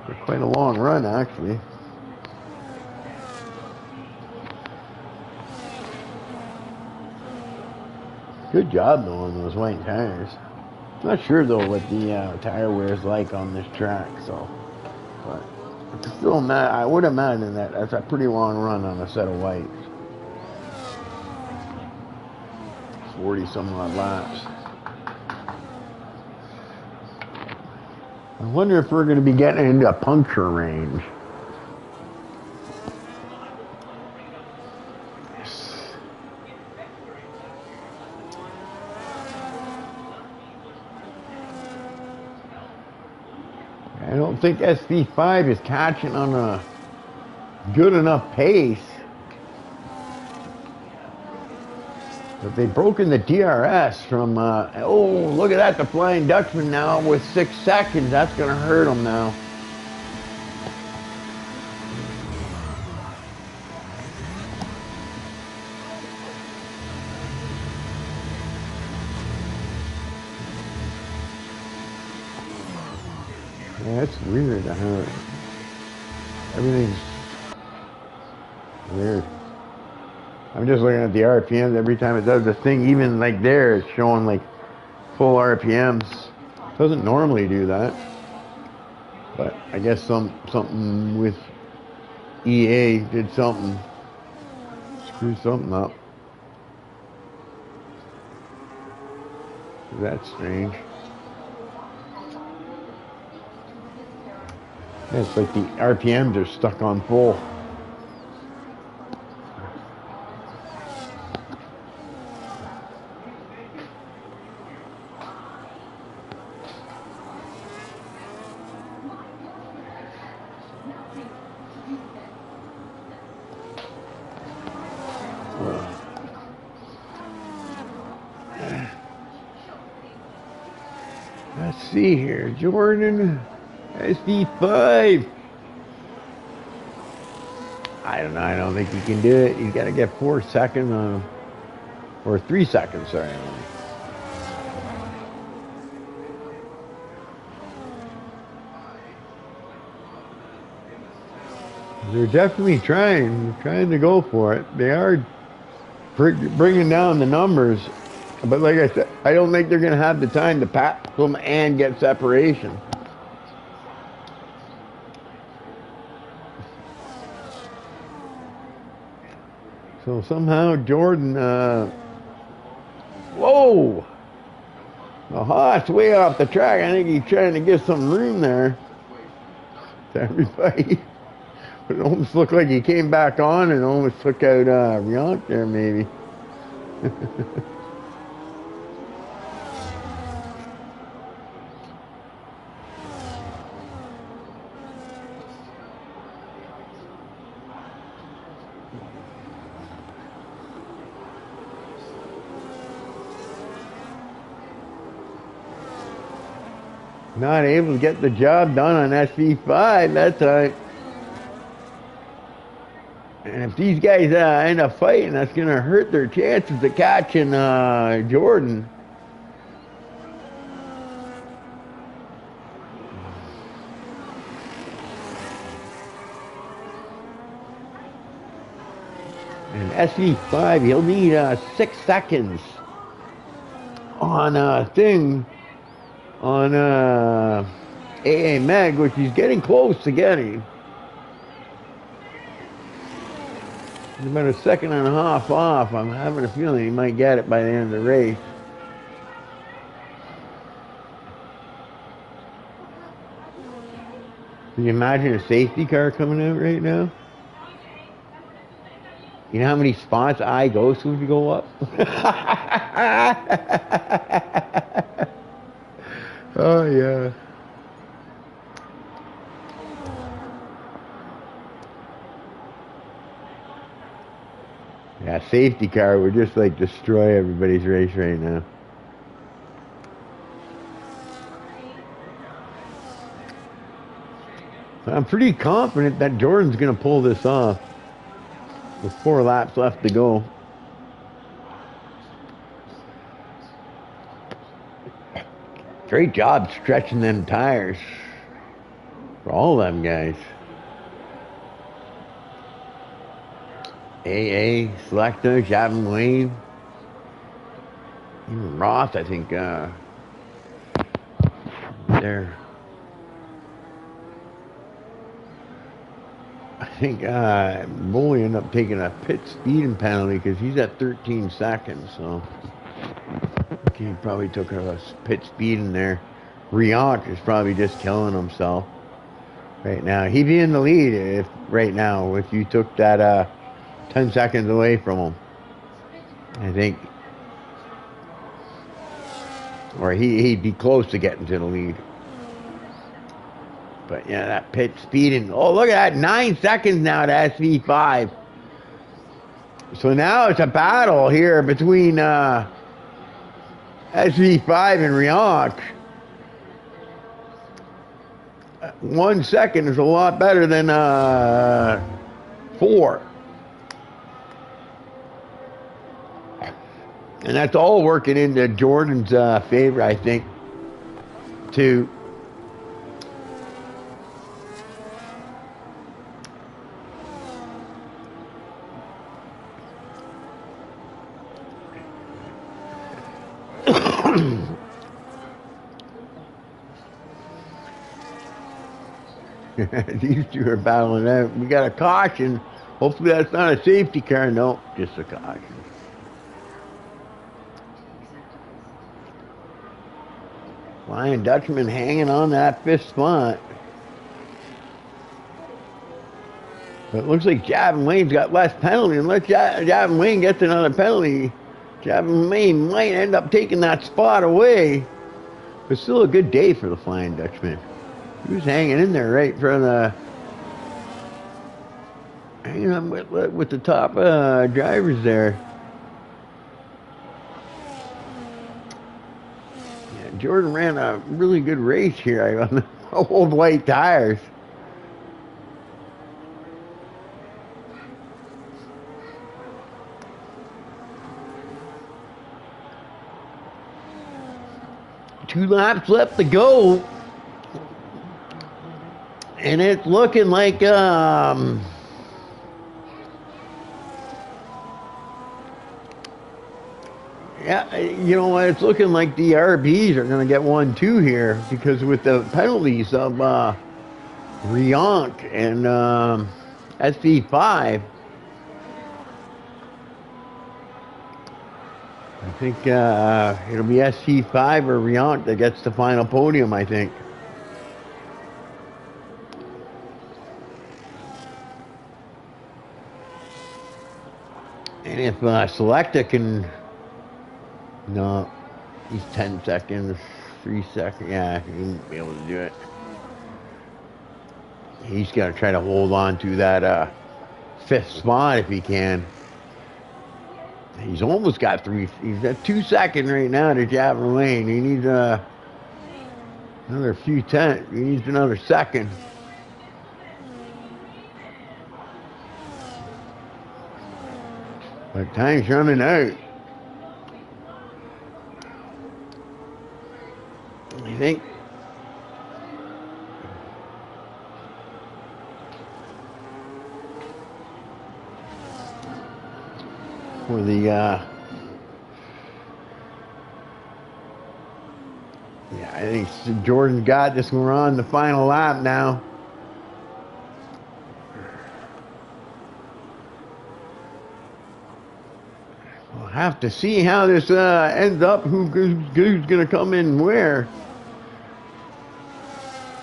Speaker 1: For quite a long run, actually. Good job though on those white tires. Not sure though what the tire wear is like on this track, so. But still, I would imagine that that's a pretty long run on a set of whites. 40 some odd laps. I wonder if we're going to be getting into a puncture range. I don't think SV5 is catching on a good enough pace. But they've broken the DRS from, oh, look at that, the Flying Dutchman now with 6 seconds. That's going to hurt them now. Yeah, it's weird how everything's weird. I'm just looking at the RPMs every time it does the thing. Even like there, it's showing like full RPMs. It doesn't normally do that, but I guess something with EA did something, screwed something up. That's strange. Yeah, it's like the RPMs are stuck on full. see here. Jordan, SD5. I don't know. I don't think he can do it. He's got to get 4 seconds on him. Or 3 seconds, sorry. They're definitely trying to go for it. They are bringing down the numbers. But like I said, I don't think they're going to have the time to pass them and get separation. So somehow Jordan, whoa! The Haas way off the track. I think he's trying to get some room there to everybody. But it almost looked like he came back on and almost took out Riant there, maybe. Not able to get the job done on SV5 that time. And if these guys end up fighting, that's going to hurt their chances of catching Jordan. And SV5, he'll need 6 seconds on on AA Meg, which he's getting close to getting. He's about 1.5 seconds off. I'm having a feeling he might get it by the end of the race. Can you imagine a safety car coming out right now? You know how many spots I go to to go up? Oh, yeah. Yeah, safety car would just like destroy everybody's race right now. I'm pretty confident that Jordan's going to pull this off with 4 laps left to go. Great job stretching them tires for all them guys. AA, Selecta, Javin Wayne, even Roth, I think, there. I think Bully ended up taking a pit speeding penalty because he's at 13 seconds, so he probably took a pit speed in there. Riant is probably just killing himself right now. He'd be in the lead if you took that 10 seconds away from him, I think. Or he'd be close to getting to the lead. But yeah, that pit speeding. Oh, look at that. 9 seconds now to SV5. So now it's a battle here between SV5 and Riant. 1 second is a lot better than 4. And that's all working into Jordan's favor, I think, to these two are battling out. We got a caution. Hopefully that's not a safety car. No, just a caution. Flying Dutchman hanging on that 5th spot. But it looks like Javin Wayne's got less penalty. Unless Javin Wayne gets another penalty, Javin Wayne might end up taking that spot away. But still a good day for the Flying Dutchman. He was hanging in there right for the, hanging on with the top drivers there. Yeah, Jordan ran a really good race here on the old white tires. Two laps left to go. And it's looking like, yeah, you know what? It's looking like the RBs are going to get 1-2 here because with the penalties of Rionk and SV5, I think it'll be SV5 or Rionk that gets the final podium, I think. And if Selecta can, no, he's 10 seconds, 3 seconds, yeah, he won't be able to do it. He's got to try to hold on to that 5th spot if he can. He's almost got 3, he's at 2 seconds right now to Javin Lane. He needs another few tenths, he needs another second. But time's running out. I think for the yeah, I think Jordan's got this. We're on the final lap now. We'll have to see how this ends up, who's going to come in where.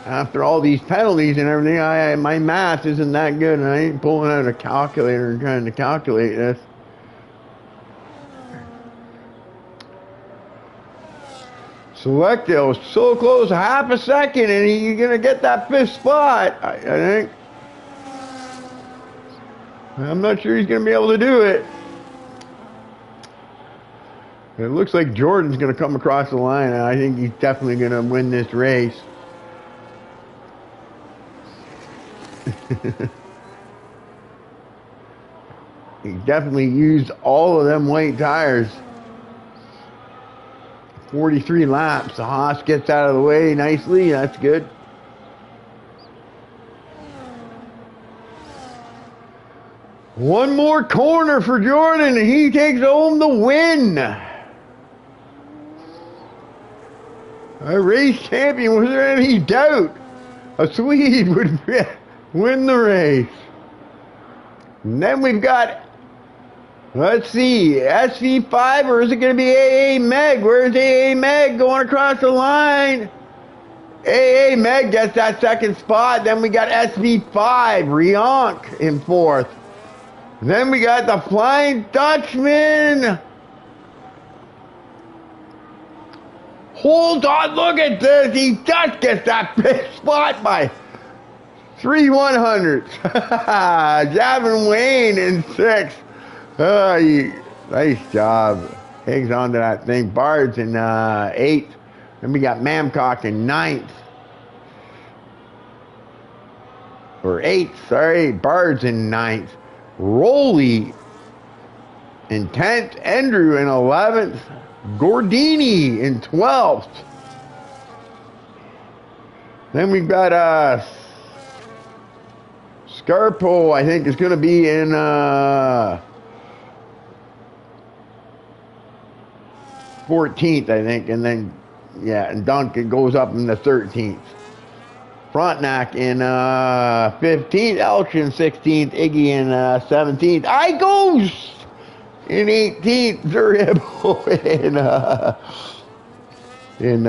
Speaker 1: After all these penalties and everything, my math isn't that good, and I ain't pulling out a calculator and trying to calculate this. Selecta was so close, half a second, and you're going to get that 5th spot, I think. I'm not sure he's going to be able to do it. It looks like Jordan's going to come across the line, and I think he's definitely going to win this race. He definitely used all of them white tires. 43 laps. The Haas gets out of the way nicely. That's good. One more corner for Jordan, and he takes home the win. A race champion, was there any doubt? A Swede would win the race. And then we've got, let's see, SV5, or is it going to be AA Meg? Where's AA Meg going across the line? AA Meg gets that 2nd spot. Then we got SV5, Rionk in 4th. Then we got the Flying Dutchman. Hold on, look at this. He just gets that 5th spot by 3 100s. Javin Wayne in 6th. Nice job. Hangs on to that thing. Bard's in 8th. Then we got Mamcock in 9th. Or 8th, sorry. Bard's in 9th. Rowley in 10th. Andrew in 11th. Gordini in 12th. Then we've got Scarpo, I think, is going to be in 14th, I think. And then, yeah, and Duncan goes up in the 13th. Frontenac in 15th. Elch in 16th. Iggy in 17th. I goes in 18th. Zuribo in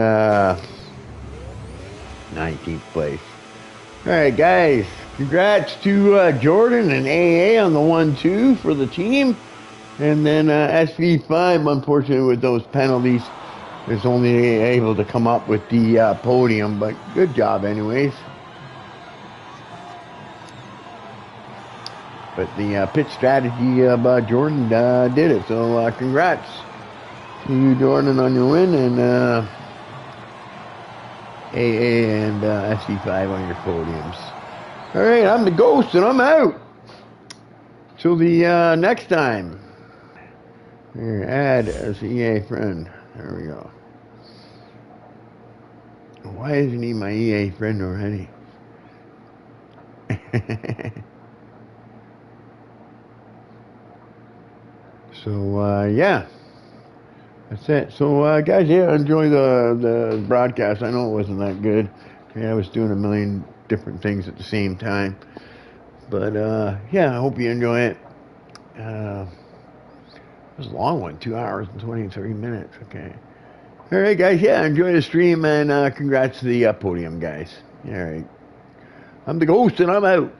Speaker 1: 19th place. All right, guys. Congrats to Jordan and AA on the 1-2 for the team. And then SV5, unfortunately, with those penalties, is only able to come up with the podium. But good job anyways. But the pit strategy of Jordan did it. So congrats to you, Jordan, on your win. And AA and SC5 on your podiums. All right, I'm the Ghost, and I'm out. Till the next time. Here, add as EA friend. There we go. Why isn't he my EA friend already? So, yeah. That's it. So, guys, yeah, enjoy the broadcast. I know it wasn't that good. Yeah, I was doing a million different things at the same time. But, yeah, I hope you enjoy it. It was a long one, 2 hours and 23 minutes. Okay. All right, guys. Yeah, enjoy the stream, and congrats to the podium, guys. All right. I'm the Ghost, and I'm out.